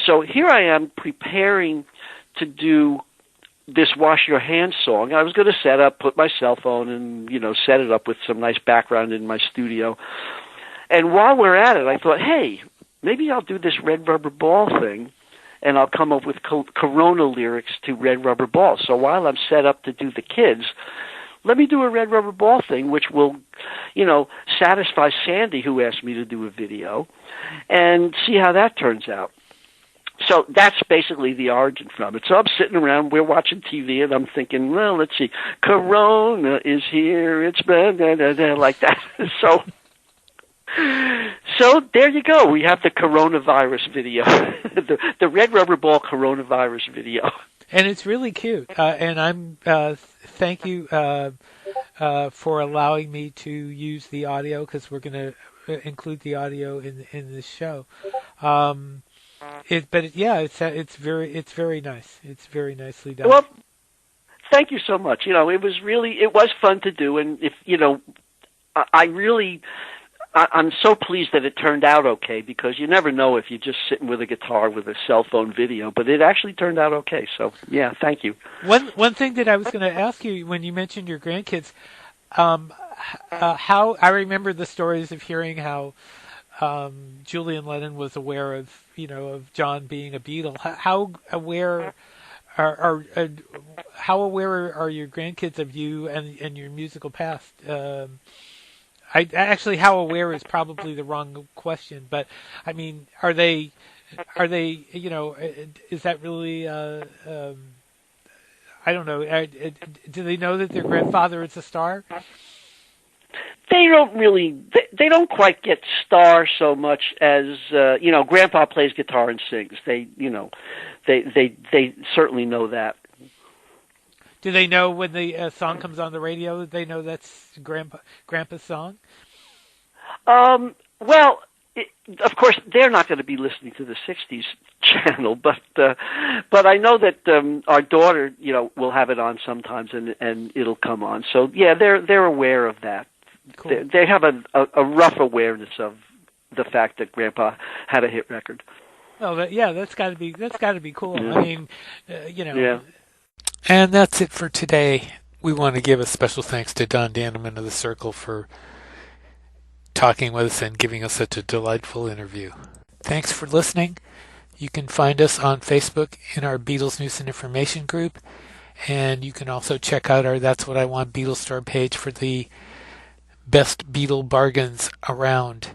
So here I am preparing to do this Wash Your Hands song. I was going to put my cell phone and, set it up with some nice background in my studio. And while we're at it, I thought, hey, maybe I'll do this Red Rubber Ball thing, and I'll come up with Corona lyrics to Red Rubber Ball. So while I'm set up to do the kids, let me do a Red Rubber Ball thing, which will, satisfy Sandy, who asked me to do a video, and see how that turns out. So that's basically the origin from it. So I'm sitting around, we're watching TV, and I'm thinking, well, let's see, Corona is here, it's blah, blah, blah, blah, like that. So there you go. We have the coronavirus video, the red rubber ball coronavirus video. And it's really cute. And I'm thank you for allowing me to use the audio, because we're going to include the audio in this show. It's very nice. It's very nicely done. Well, thank you so much. It was fun to do, and I'm so pleased that it turned out okay, because you never know if you're just sitting with a guitar with a cell phone video, but it actually turned out okay. So yeah, thank you. One thing that I was going to ask you when you mentioned your grandkids, how I remember the stories of hearing how Julian Lennon was aware of John being a Beatle. How aware are your grandkids of you and your musical past? How aware is probably the wrong question, but I mean, are they, is that really, I don't know, do they know that their grandfather is a star? They don't quite get star so much as, Grandpa plays guitar and sings. They certainly know that. Do they know when the song comes on the radio, they know that's Grandpa's song? Well, of course, they're not going to be listening to the 60s channel, but I know that our daughter, will have it on sometimes, and it'll come on. So yeah, they're aware of that. Cool. They have a rough awareness of the fact that Grandpa had a hit record. Oh, that's got to be cool. Yeah. I mean, Yeah. And that's it for today. We want to give a special thanks to Don Dannemann of The Cyrkle for talking with us and giving us such a delightful interview. Thanks for listening. You can find us on Facebook in our Beatles News and Information group, and you can also check out our That's What I Want Beatles store page for the best Beatle bargains around.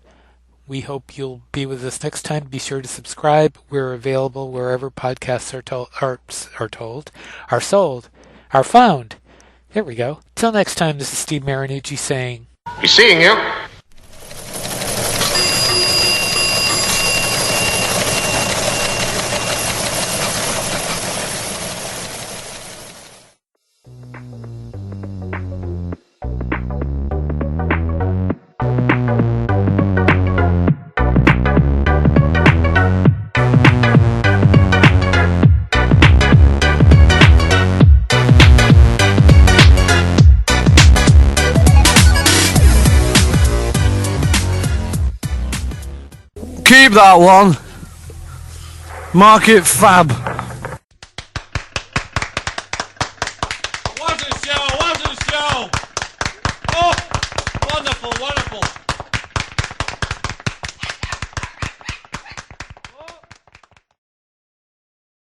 We hope you'll be with us next time. Be sure to subscribe. We're available wherever podcasts are found. There we go. Till next time, this is Steve Marinucci saying, "Be seeing you." Keep that one. Mark it fab. What a show!